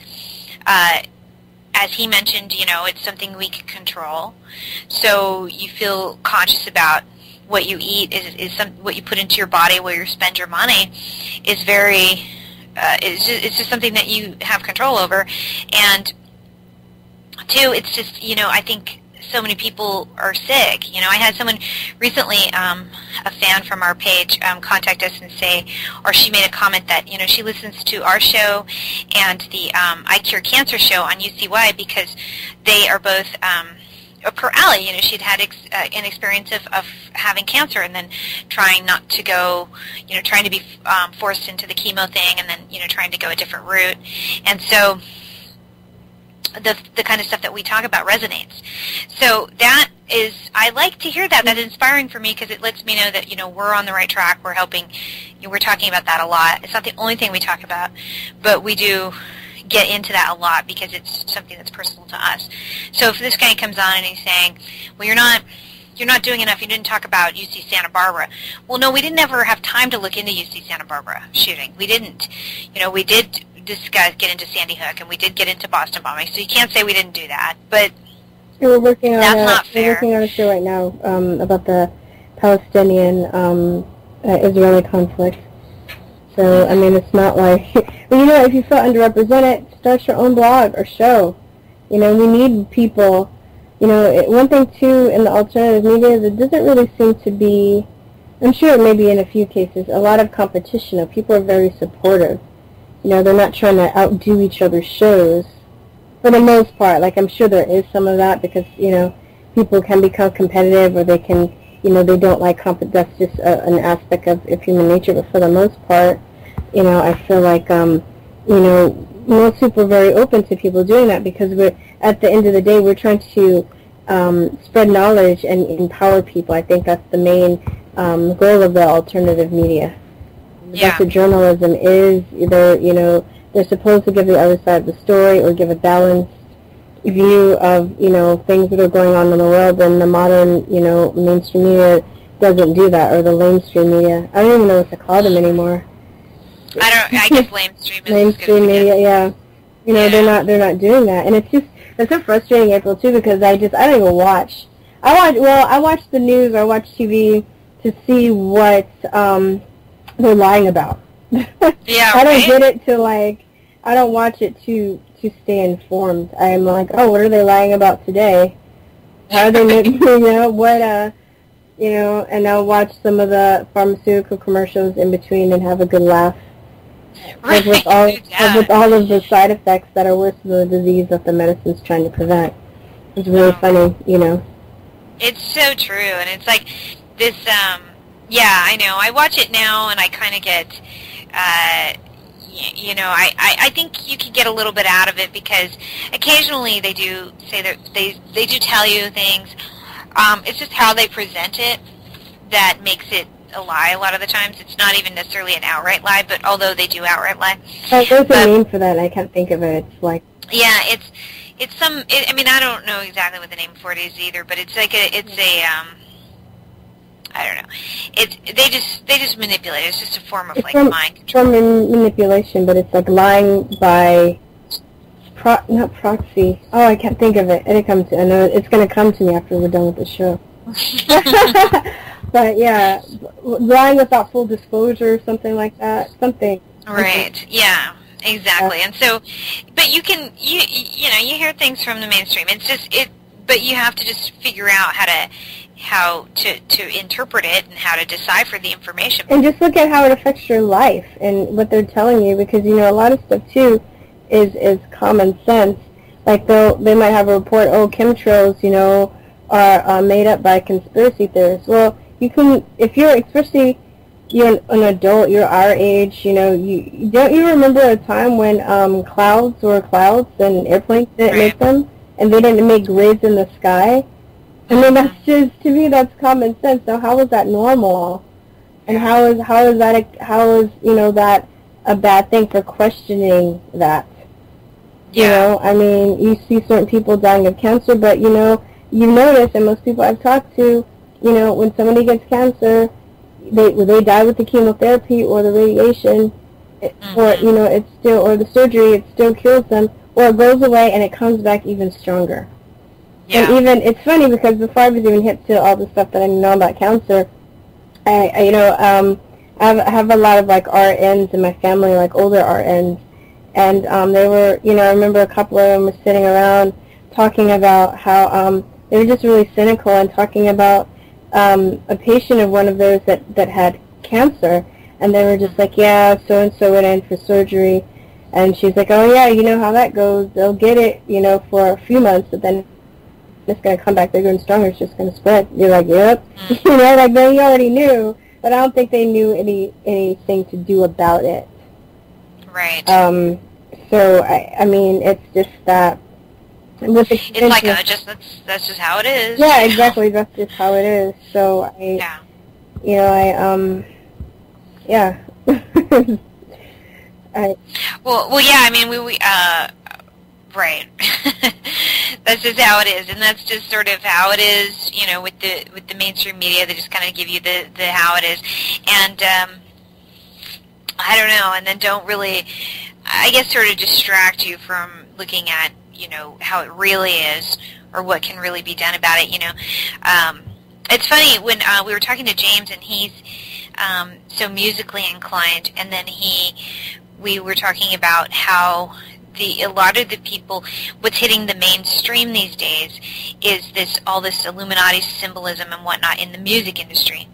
as he mentioned, you know, it's something we can control. So you feel conscious about what you eat, what you put into your body, where you spend your money is very, it's just something that you have control over. And two, it's just, you know, I think so many people are sick. You know, I had someone recently, a fan from our page, contact us and say, or she made a comment that, you know, she listens to our show and the I Cure Cancer show on UCY because they are both, per Allie, you know, she'd had an experience of having cancer and then trying not to go, you know, trying to be forced into the chemo thing and then, you know, trying to go a different route. And so the kind of stuff that we talk about resonates. So that is, I like to hear that. That's inspiring for me because it lets me know that, you know, we're on the right track. We're helping. You know, we're talking about that a lot. It's not the only thing we talk about, but we do get into that a lot because it's something that's personal to us. So if this guy comes on and he's saying, well, you're not doing enough. You didn't talk about UC Santa Barbara. Well, no, we didn't ever have time to look into UC Santa Barbara shooting. We didn't. You know, we did get into Sandy Hook, and we did get into Boston bombing, so you can't say we didn't do that, but we're working on not fair. We're working on a show right now about the Palestinian-Israeli conflict. So, I mean, it's not like, well, you know, if you feel underrepresented, start your own blog or show. You know, we need people. You know, one thing, too, in the alternative media is it doesn't really seem to be, I'm sure it may be in a few cases, a lot of competition. People are very supportive. You know, they're not trying to outdo each other's shows for the most part. Like, I'm sure there is some of that because, you know, people can become competitive or they can, you know, they don't like that's just an aspect of human nature. But for the most part, you know, I feel like, you know, most people are very open to people doing that because we're, at the end of the day, we're trying to spread knowledge and empower people. I think that's the main goal of the alternative media. That's what journalism is. Either, you know, they're supposed to give the other side of the story or give a balanced view of, you know, things that are going on in the world, and the modern, you know, mainstream media doesn't do that, or the lamestream media. I don't even know what to call them anymore. I guess lamestream is mainstream media, yeah. You know, they're not doing that, and it's so frustrating, April, too, because I don't even watch. I watch the news or I watch TV to see what they're lying about. Yeah, I don't get it to I don't watch it to stay informed. I'm like, oh, what are they lying about today? How are they making, and I'll watch some of the pharmaceutical commercials in between and have a good laugh. Right. With all of the side effects that are worse than the disease that the medicine's trying to prevent. It's really funny, It's so true, and it's like this, I know. I watch it now, and I kind of get, I think you can get a little bit out of it, because occasionally they do say that they do tell you things. It's just how they present it that makes it a lie a lot of the times. It's not even necessarily an outright lie, but although they do outright lie. There's a name for that, and I can't think of it. It's like... Yeah, I mean, I don't know exactly what the name for it is either, but it's like I don't know. They just manipulate it. It's just a form of mind control. It's form of manipulation, but it's like lying by not proxy. Oh, I can't think of it. I know it's going to come to me after we're done with the show. But yeah, lying without full disclosure, something like that. Something. Right. Yeah. Exactly. And so, but you hear things from the mainstream. It's just but you have to just figure out how to interpret it and how to decipher the information. And just look at how it affects your life and what they're telling you, because a lot of stuff too is common sense. Like they might have a report, chemtrails, are made up by conspiracy theorists. Well, you can, if you're, especially you're an adult, you're our age, don't you remember a time when clouds were clouds and airplanes didn't make them, and they didn't make grids in the sky? I mean, that's just, to me, that's common sense. So how is that normal? And how is that a bad thing for questioning that? Yeah. I mean, you see certain people dying of cancer, but you notice, and most people I've talked to, when somebody gets cancer, they die with the chemotherapy or the radiation, or it's still, or the surgery, it still kills them, or it goes away and it comes back even stronger. Yeah. And even, it's funny because before I was even hip to all the stuff that I know about cancer, I have a lot of RNs in my family, older RNs, and they were, I remember a couple of them were sitting around talking about how they were just really cynical and talking about a patient of one of theirs that had cancer, and they were just like, yeah, so-and-so went in for surgery, and she's like, oh yeah, you know how that goes, they'll get it, for a few months, but then it's going to come back bigger and stronger, it's just going to spread. You're like, yep. They already knew, but I don't think they knew anything to do about it. Right. So, I mean, it's just that. With it's like, that's just how it is. Yeah, exactly, that's just how it is. So, yeah. Well, yeah, I mean, we right. That's just how it is, and that's just sort of how it is, with the mainstream media. They just kind of give you the how it is, and I don't know, and then don't really, I guess, sort of distract you from looking at, how it really is, or what can really be done about it. It's funny when we were talking to James, and he's so musically inclined, and then we were talking about how a lot of the people, what's hitting the mainstream these days is all this Illuminati symbolism and whatnot in the music industry.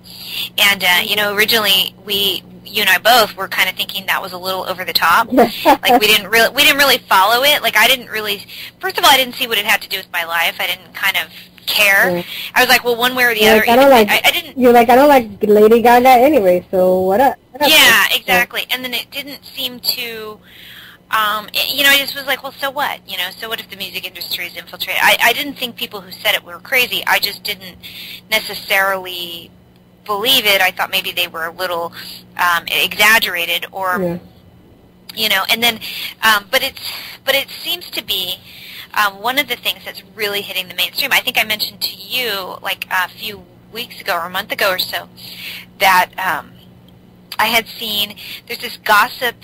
And, originally you and I both were kind of thinking that was a little over the top. We didn't really follow it. I didn't really, first of all, I didn't see what it had to do with my life. I didn't kind of care. Yeah. I was like, well, one way or the other. I didn't. You're like, I don't like Lady Gaga anyway, so what up? Yeah, exactly. And then it didn't seem to, I just was like, well, so what? So what if the music industry is infiltrated? I didn't think people who said it were crazy. I just didn't necessarily believe it. I thought maybe they were a little exaggerated, or, and then, but it seems to be one of the things that's really hitting the mainstream. I think I mentioned to you a few weeks ago or a month ago or so that I had seen, there's this gossip,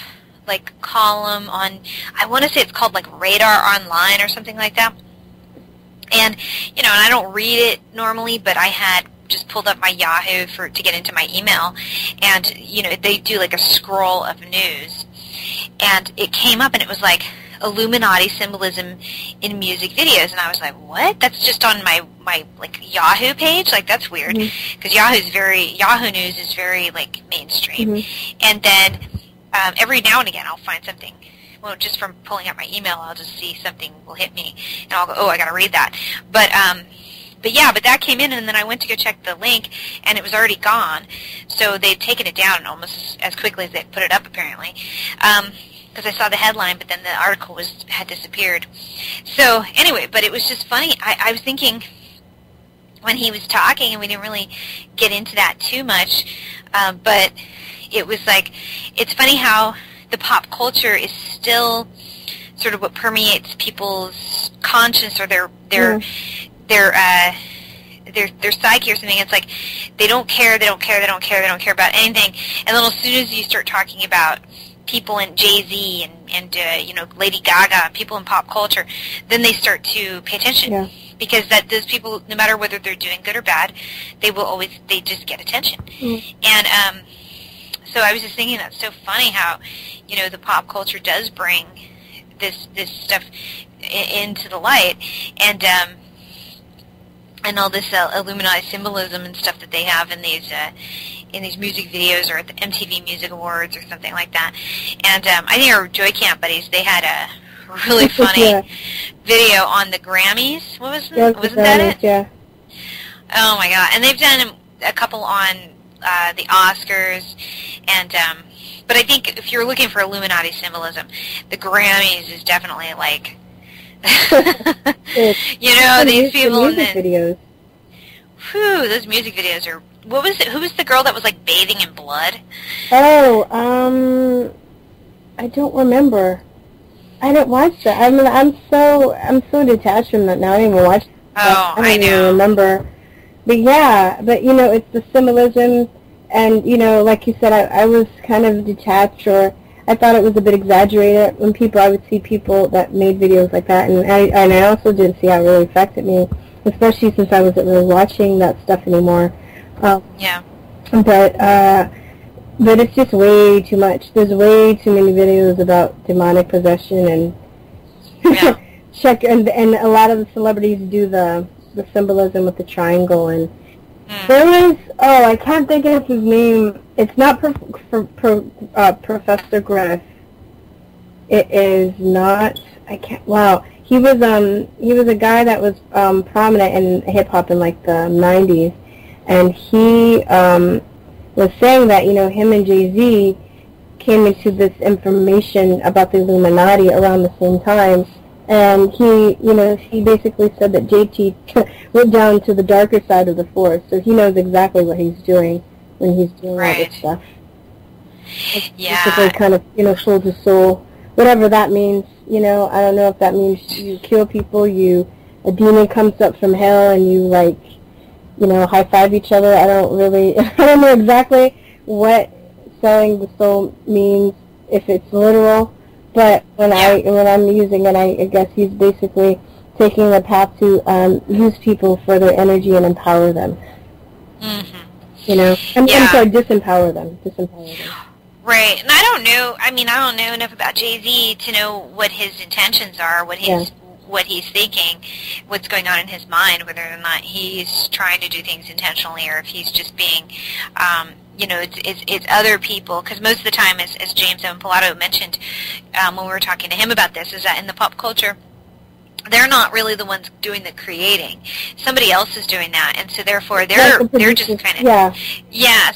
like, column on, I want to say it's called, like, Radar Online or something like that. And, you know, and I don't read it normally, but I had just pulled up my Yahoo to get into my email, and, you know, they do, like, a scroll of news. And it came up, and it was like Illuminati symbolism in music videos, and I was like, what? That's just on my like Yahoo page? Like, that's weird, because Yahoo News is very like mainstream. And then every now and again I'll find something. Well, just from pulling up my email, I'll just see something will hit me, and I'll go, oh, I got to read that. But that came in, and then I went to go check the link, and it was already gone. So they'd taken it down almost as quickly as they put it up, apparently, because I saw the headline, but then the article had disappeared. So anyway, but it was just funny. I was thinking when he was talking, and we didn't really get into that too much, but it was like, it's funny how the pop culture is still sort of what permeates people's conscience or their psyche or something. It's like they don't care about anything. And then as soon as you start talking about people in Jay-Z and you know, Lady Gaga, people in pop culture, then they start to pay attention. Yeah. Because those people, no matter whether they're doing good or bad, they just get attention. And so I was just thinking, that's so funny how, you know, the pop culture does bring this stuff into the light, and all this Illuminati symbolism and stuff that they have in these music videos or at the MTV Music Awards or something like that. And I think our Joy Camp buddies, they had a really funny video on the Grammys. What was it? Yeah, Wasn't that it? Yeah. Oh my God! And they've done a couple on the Oscars, and but I think if you're looking for Illuminati symbolism, the Grammys is definitely like. You know, these people the music videos. Whew, those music videos are. What was it? Who was the girl that was like bathing in blood? Oh, I don't remember. I don't watch that. I'm so detached from that now. I don't even watch. Oh, I don't even remember. But yeah, you know, it's the symbolism, and you know, like you said, I was kind of detached, or I thought it was a bit exaggerated when I would see people that made videos like that, and I also didn't see how it really affected me, especially since I wasn't really watching that stuff anymore. Yeah. But it's just way too much. There's way too many videos about demonic possession, and and a lot of the celebrities do the symbolism with the triangle, and there was, I can't think of his name. It's not Professor Griff. It is not. I can't. Wow. He was a guy that was prominent in hip hop in like the 90s, and he was saying that, you know, him and Jay-Z came into this information about the Illuminati around the same time. And he basically said that JT went down to the darker side of the force, so he knows exactly what he's doing when he's doing all this stuff. It's basically kind of, you know, soul to soul, whatever that means. You know, I don't know if that means you kill people, a demon comes up from hell, and you, like, you know, high five each other. I don't know exactly what selling the soul means, if it's literal. But when I'm using it, I guess he's basically taking the path to use people for their energy and empower them. You know, I'm sorry, disempower them. Right, and I don't know enough about Jay-Z to know what his intentions are, what he's thinking, what's going on in his mind, whether or not he's trying to do things intentionally, or if he's just being. You know, it's other people, because most of the time, as James Owen Pilato mentioned when we were talking to him about this, is that in the pop culture, they're not really the ones doing the creating. Somebody else is doing that, and so therefore they're just kind of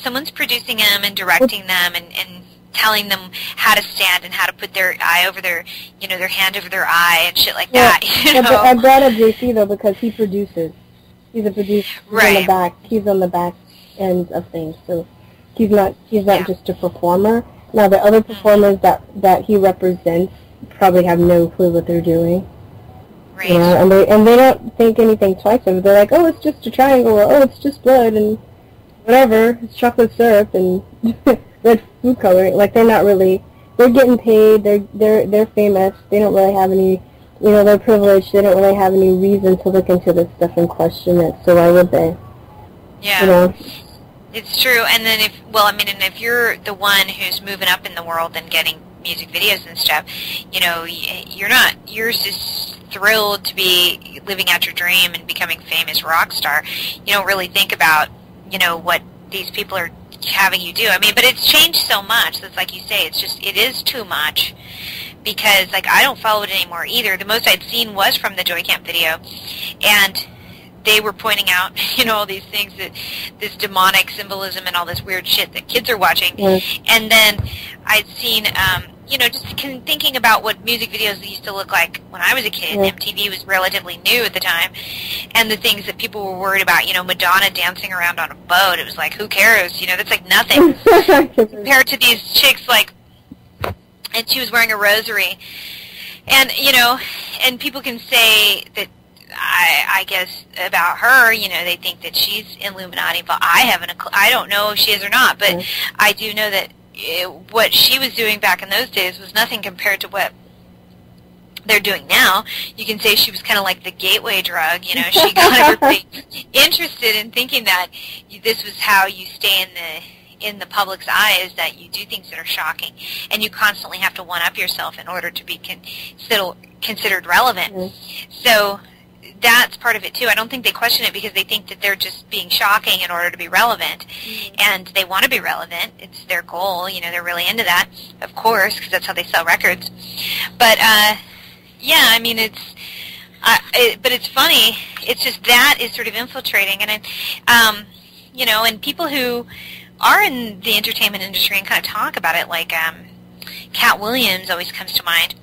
someone's producing them and directing them and telling them how to stand and how to put their eye over their, you know, their hand over their eye and shit like that. You know? I brought up JC though because he produces. He's a producer. He's on the back end of things, so. He's not just a performer. Now, the other performers that he represents probably have no clue what they're doing. Right. You know, and they don't think anything twice of it. They're like, oh, it's just a triangle, or oh, it's just blood, and whatever, it's chocolate syrup, and red food coloring. Like, they're not really, they're getting paid, they're famous, they don't really have any, you know, they're privileged, they don't really have any reason to look into this stuff and question it, so why would they? Yeah. You know? It's true, and then and if you're the one who's moving up in the world and getting music videos and stuff, you know, you're just thrilled to be living out your dream and becoming a famous rock star. You don't really think about, you know, what these people are having you do. I mean, but it's changed so much. That's like you say, it is too much, because, like, I don't follow it anymore either. The most I'd seen was from the Joy Camp video, and they were pointing out, you know, all these things, that this demonic symbolism and all this weird shit that kids are watching. Yes. And then I'd seen, you know, just thinking about what music videos used to look like when I was a kid. Yes. MTV was relatively new at the time, and the things that people were worried about, you know, Madonna dancing around on a boat. It was like, who cares? You know, that's like nothing compared to these chicks, like, and she was wearing a rosary. And, you know, and people can say that, I guess, about her, you know, they think that she's Illuminati, but I don't know if she is or not, but I do know that what she was doing back in those days was nothing compared to what they're doing now. You can say she was kind of like the gateway drug, you know, she got everybody interested in thinking that this was how you stay in the public's eyes, that you do things that are shocking, and you constantly have to one-up yourself in order to be considered relevant. So that's part of it too. I don't think they question it because they think that they're just being shocking in order to be relevant, and they want to be relevant. It's their goal. You know, they're really into that, of course, because that's how they sell records. But yeah, I mean, but it's funny. It's just that is sort of infiltrating, and you know, and people who are in the entertainment industry and kind of talk about it, like Cat Williams always comes to mind,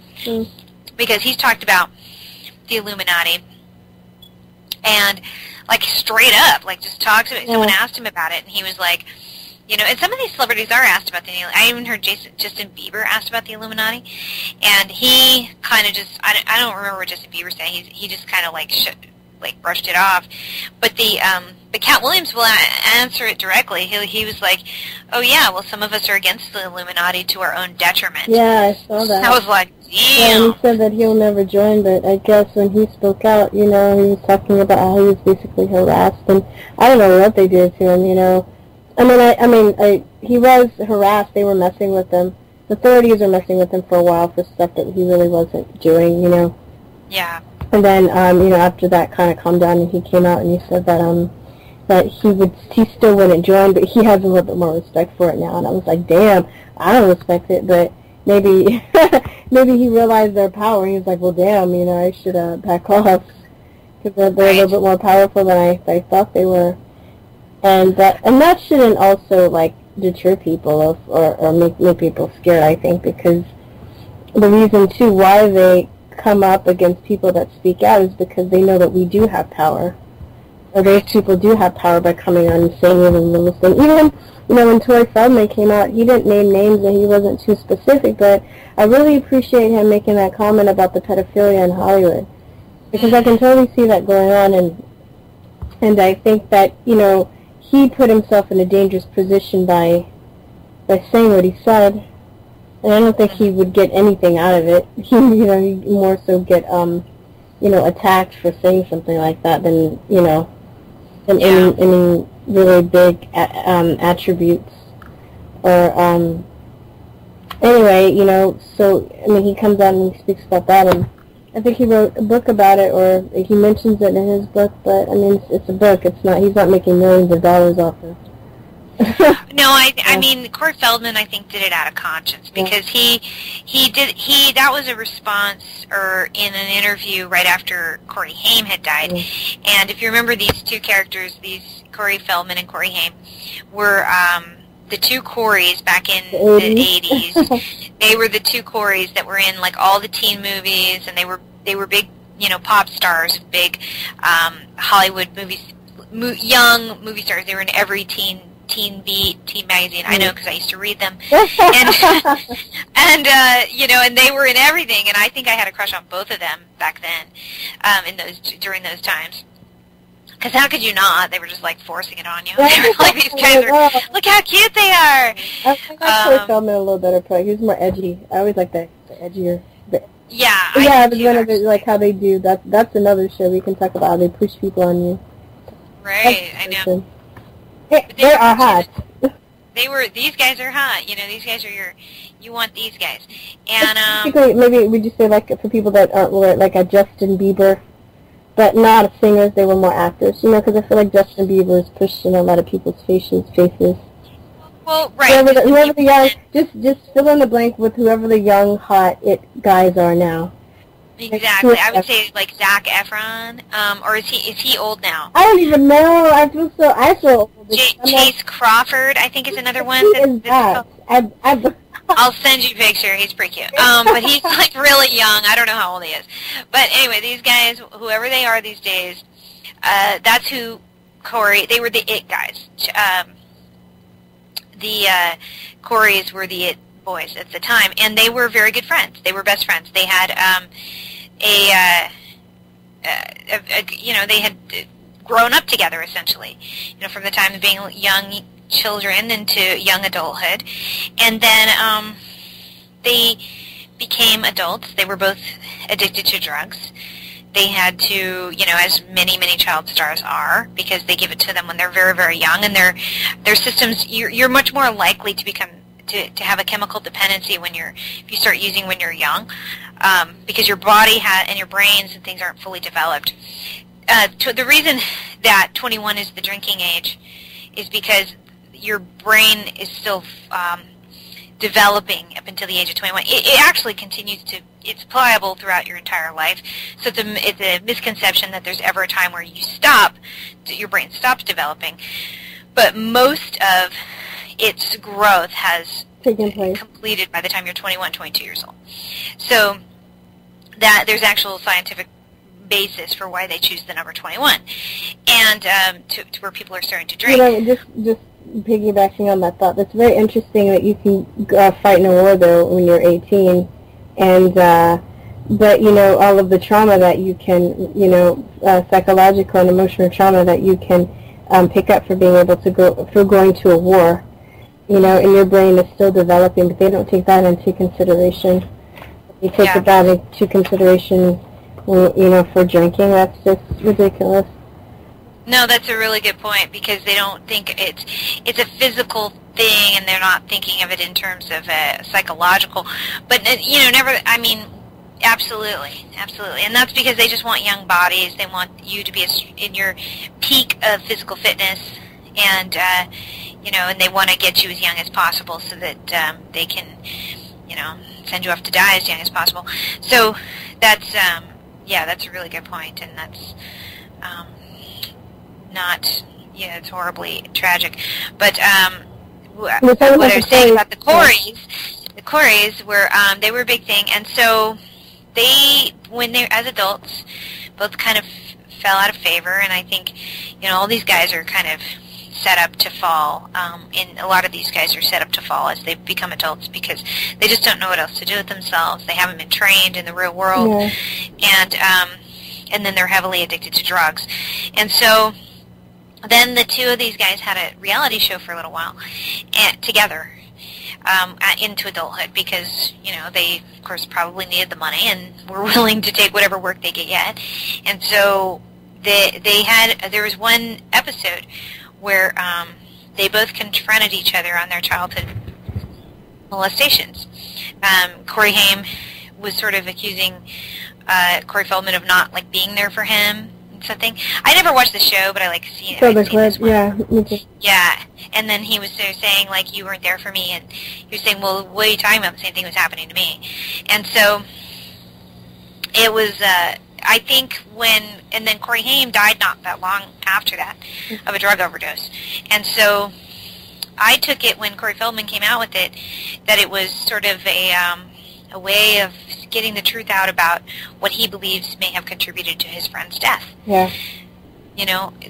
because he's talked about the Illuminati. And, like, straight up, like, just talks about it. Someone asked him about it, and he was like, you know, and some of these celebrities are asked about the Illuminati. I even heard Justin Bieber asked about the Illuminati, and he kind of just, I don't remember what Justin Bieber said. He just kind of, like, brushed it off. But Cat Williams will answer it directly. He was like, oh, yeah, well, some of us are against the Illuminati to our own detriment. Yeah, I saw that. I was like, damn. Yeah, and he said that he'll never join, but I guess when he spoke out, you know, he was talking about how he was basically harassed, and I don't know what they did to him, you know. He was harassed. They were messing with him. The authorities were messing with him for a while for stuff that he really wasn't doing, you know. Yeah. And then, you know, after that kind of calmed down, and he came out and he said that he still wouldn't join, but he has a little bit more respect for it now. And I was like, damn, I don't respect it, but maybe he realized their power. He was like, well, damn, you know, I should back off, because they're a little bit more powerful than I thought they were. And that shouldn't also, like, deter people or make people scared, I think, because the reason, too, why they come up against people that speak out is because they know that we do have power. Or those people do have power by coming on and saying it and listening. Even, you know, when Corey Feldman came out, he didn't name names and he wasn't too specific, but I really appreciate him making that comment about the pedophilia in Hollywood. Because I can totally see that going on, and I think that, you know, he put himself in a dangerous position by saying what he said. And I don't think he would get anything out of it. He'd more so get, you know, attacked for saying something like that than, you know, any really big attributes. Or, anyway, you know, so, I mean, he comes out and he speaks about that, and I think he wrote a book about it, or he mentions it in his book, but, I mean, it's a book. It's not, he's not making millions of dollars off it. No, I mean, Corey Feldman, I think, did it out of conscience, because that was a response, or in an interview right after Corey Haim had died, and if you remember, these two characters, Corey Feldman and Corey Haim, were the two Coreys back in the 80s. They were the two Coreys that were in, like, all the teen movies, and they were big, you know, pop stars, big Hollywood movies, young movie stars. They were in every Teen Beat, Teen Magazine. I know, because I used to read them. And you know, and they were in everything, and I think I had a crush on both of them back then, during those times. Because how could you not? They were just like forcing it on you. Yeah, They were like, these guys are, look how cute they are. I think Corey Feldman a little better play. He was more edgy. I always like the edgier. Yeah, Yeah, I but do one of it, actually. like how they do. That's another show we can talk about. How they push people on you. Right, I know. Hey, they are hot. These guys are hot. You know, these guys are you want these guys. And, Basically, maybe would you say like for people that aren't like a Justin Bieber, but not singers, they were more actors. You know, because I feel like Justin Bieber is pushed in a lot of people's faces. well, right. Whoever the young, just fill in the blank with whoever the young hot guys are now. Exactly. I would say like Zac Efron, or is he old now? I don't even know. I feel old. Chase Crawford, I think, is another one. Who is that? I'll send you a picture. He's pretty cute. But he's like really young. I don't know how old he is. But anyway, these guys, whoever they are these days, that's who they were the it guys. The Corys were the it boys at the time, and they were very good friends. They were best friends. They had they had grown up together essentially, from the time of being young children into young adulthood, and then they became adults. They were both addicted to drugs. They had to, as many child stars are, because they give it to them when they're very, very young, and their systems. You're much more likely to become to have a chemical dependency if you start using when you're young, because your body and your brains and things aren't fully developed. The reason that 21 is the drinking age is because your brain is still developing up until the age of 21. It actually continues it's pliable throughout your entire life. So it's a misconception that there's ever a time where your brain stops developing. But most of its growth has taken place, completed by the time you're 21, 22 years old. So that there's actual scientific basis for why they choose the number 21, and to where people are starting to drink. Just piggybacking on that thought, that's very interesting that you can fight in a war though when you're 18, and but all of the trauma that you can, psychological and emotional trauma that you can pick up for being able to going to a war, and your brain is still developing, but they don't take that into consideration. They take that into consideration, for drinking. That's just ridiculous. No, that's a really good point, because they don't think it's a physical thing, and they're not thinking of it in terms of a psychological. But absolutely, and that's because they just want young bodies. They want you to be in your peak of physical fitness, and and they want to get you as young as possible so that they can, send you off to die as young as possible. So that's that's a really good point, and that's it's horribly tragic. But what I was saying about the Corys were they were a big thing, and so when they as adults both kind of fell out of favor, and I think all these guys are kind of set up to fall, and a lot of these guys are set up to fall as they become adults, because they just don't know what else to do with themselves. They haven't been trained in the real world, and then they're heavily addicted to drugs. And so then the two of these guys had a reality show for a little while together into adulthood, because they of course probably needed the money and were willing to take whatever work they could get. And so there was one episode where they both confronted each other on their childhood molestations. Corey Haim was sort of accusing Corey Feldman of not being there for him and something. I never watched the show, but I see it. Yeah, and then he was saying you weren't there for me, and he was saying, well, what are you talking about? The same thing was happening to me. And so it was I think and then Corey Haim died not that long after that of a drug overdose. And so I took it when Corey Feldman came out with it that it was sort of a way of getting the truth out about what he believes may have contributed to his friend's death. Yeah.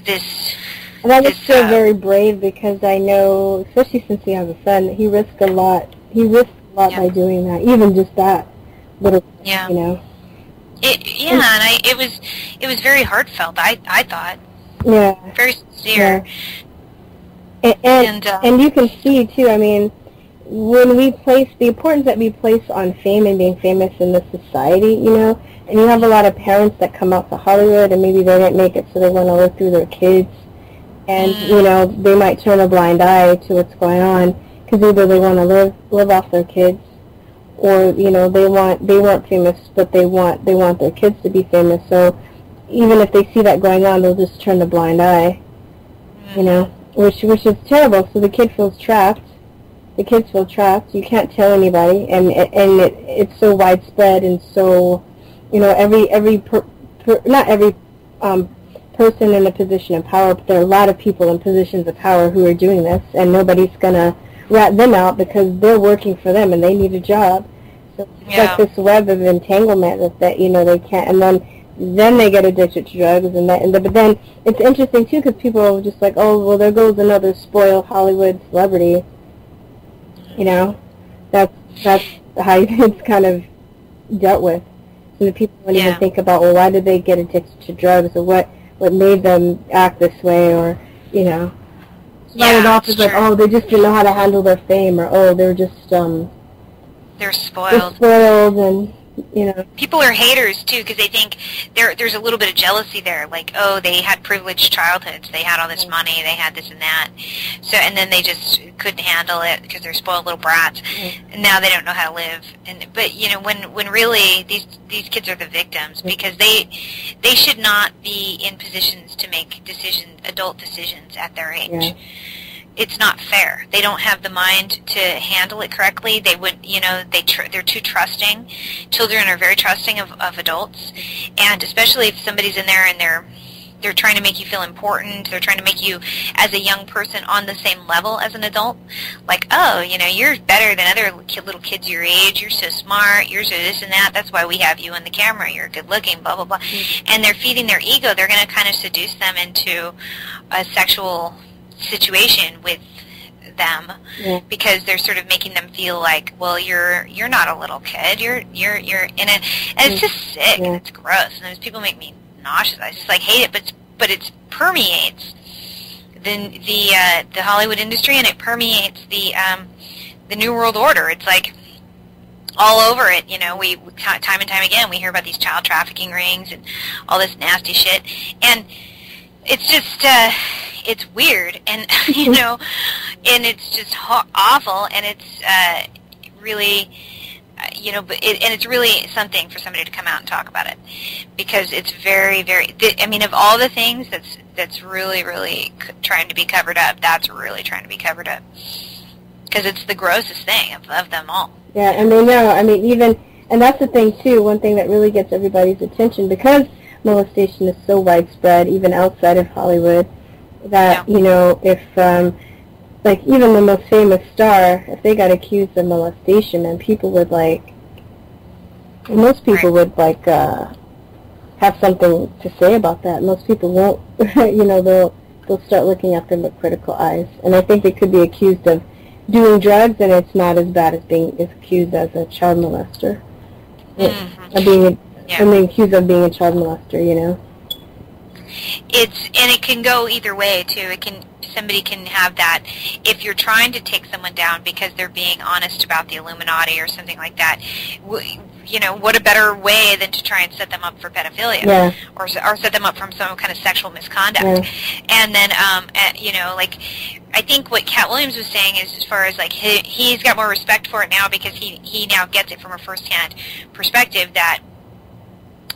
This... And that was still very brave, because I know, especially since he has a son, he risked a lot. He risked a lot by doing that, even just that little, It was very heartfelt, I thought. Yeah. Very sincere. Yeah. And you can see, too, I mean, when we place, the importance that we place on fame and being famous in this society, you know, and you have a lot of parents that come out to Hollywood and maybe they didn't make it, so they want to live through their kids. And, you know, they might turn a blind eye to what's going on because either they want to live off their kids, or, you know, they weren't famous, but they want their kids to be famous. So even if they see that going on, they'll just turn a blind eye, you know, which is terrible. So the kid feels trapped. The kids feel trapped. You can't tell anybody, and it's so widespread, and so, you know, not every person in a position of power, but there are a lot of people in positions of power who are doing this, and nobody's gonna rat them out because they're working for them and they need a job. So it's like this web of entanglement that you know they can't, and then they get addicted to drugs, but then it's interesting too because people are just like, oh well, there goes another spoiled Hollywood celebrity. You know, that's how it's kind of dealt with. And the people don't even think about, well, why did they get addicted to drugs, or what made them act this way, or, you know. Started off as like, oh, they just didn't know how to handle their fame, or, oh, they're just, they're spoiled. They're spoiled, and, you know. People are haters, too, because they think there's a little bit of jealousy there. Like, oh, they had privileged childhoods. They had all this money. They had this and that. So, and then they just couldn't handle it because they're spoiled little brats. And now they don't know how to live. But, you know, when really these kids are the victims, because they should not be in positions to make adult decisions at their age. Yeah. It's not fair. They don't have the mind to handle it correctly. They would, you know, they're too trusting. Children are very trusting of adults, and especially if somebody's in there and they're trying to make you feel important. They're trying to make you, as a young person, on the same level as an adult. Like, oh, you know, you're better than other little kids your age. You're so smart. You're so this and that. That's why we have you on the camera. You're good looking, blah, blah, blah. And they're feeding their ego. They're going to kind of seduce them into a sexual situation with them because they're sort of making them feel like, well, you're not a little kid. You're in it. And it's just sick. And it's gross. And those people make me nauseous. I just like hate it, but it permeates the Hollywood industry, and it permeates the New World Order. It's like all over it. You know, we time and time again we hear about these child trafficking rings and all this nasty shit, and it's just it's weird, and you know, and it's just awful, and it's really. You know, and it's really something for somebody to come out and talk about it, because it's very, very. I mean, of all the things that's really, really trying to be covered up, that's really trying to be covered up, because it's the grossest thing of them all. Yeah, and they know. I mean, and that's the thing too. One thing that really gets everybody's attention, because molestation is so widespread, even outside of Hollywood, that you know, if like even the most famous star, if they got accused of molestation, and people would most people would have something to say about that. Most people won't. You know, they'll start looking at them with critical eyes. And I think they could be accused of doing drugs, and it's not as bad as being accused as a child molester, of being accused of being a child molester. You know. And it can go either way too. Somebody can have that if you're trying to take someone down because they're being honest about the Illuminati or something like that. You know, what a better way than to try and set them up for pedophilia or set them up from some kind of sexual misconduct. And then, you know, like, I think what Cat Williams was saying is, as far as like he's got more respect for it now because he now gets it from a firsthand perspective that.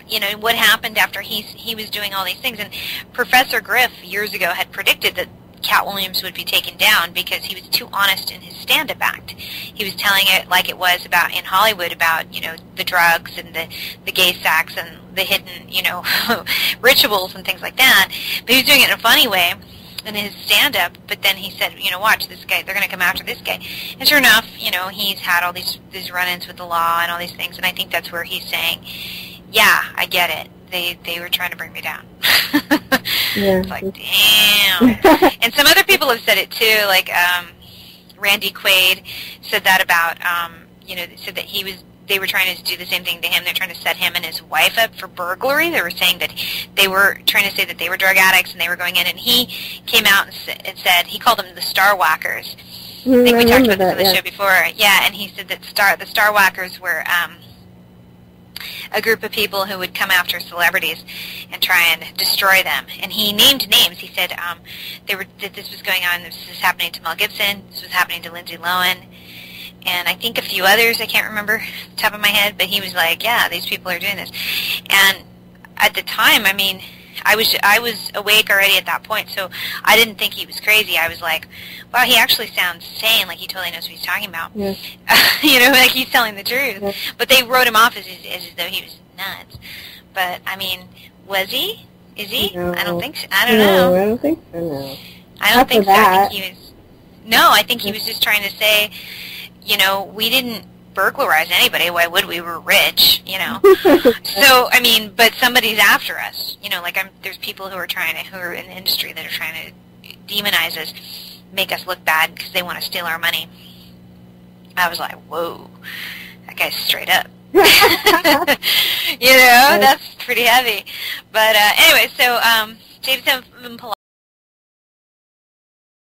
You know, what happened after he was doing all these things. And Professor Griff years ago had predicted that Cat Williams would be taken down because he was too honest in his stand-up act. He was telling it like it was about in Hollywood about, you know, the drugs and the gay sex and the hidden, you know, rituals and things like that. But he was doing it in a funny way in his stand-up, but then he said, you know, watch this guy, they're going to come after this guy. And sure enough, you know, he's had all these run-ins with the law and all these things, and I think that's where he's saying, yeah, I get it. They were trying to bring me down. It's like, damn. And some other people have said it too, like Randy Quaid said that about, you know, said that they were trying to do the same thing to him. They're trying to set him and his wife up for burglary. They were saying that they were trying to say that they were drug addicts and they were going in. And he came out and said, he called them the Star Walkers. I think we talked about this on the show before. Yeah, and he said that the Star Walkers were a group of people who would come after celebrities and try and destroy them. And he named names. He said that this was going on. This was happening to Mel Gibson. This was happening to Lindsay Lohan. And I think a few others. I can't remember off the top of my head. But he was like, yeah, these people are doing this. And at the time, I mean, I was awake already at that point, so I didn't think he was crazy. I was like, wow, he actually sounds sane, like he totally knows what he's talking about. Yes. Like he's telling the truth. Yes. But they wrote him off as though he was nuts. But, I mean, was he? Is he? No. I don't think so. I don't know. I don't think so, no. I don't think so. That. I think he was... No, I think he was just trying to say, we didn't burglarize anybody. Why would we? We're rich, So, I mean, but somebody's after us. There's people who are in the industry that are trying to demonize us, make us look bad because they want to steal our money. I was like, whoa, that guy's straight up. That's pretty heavy. But anyway, so James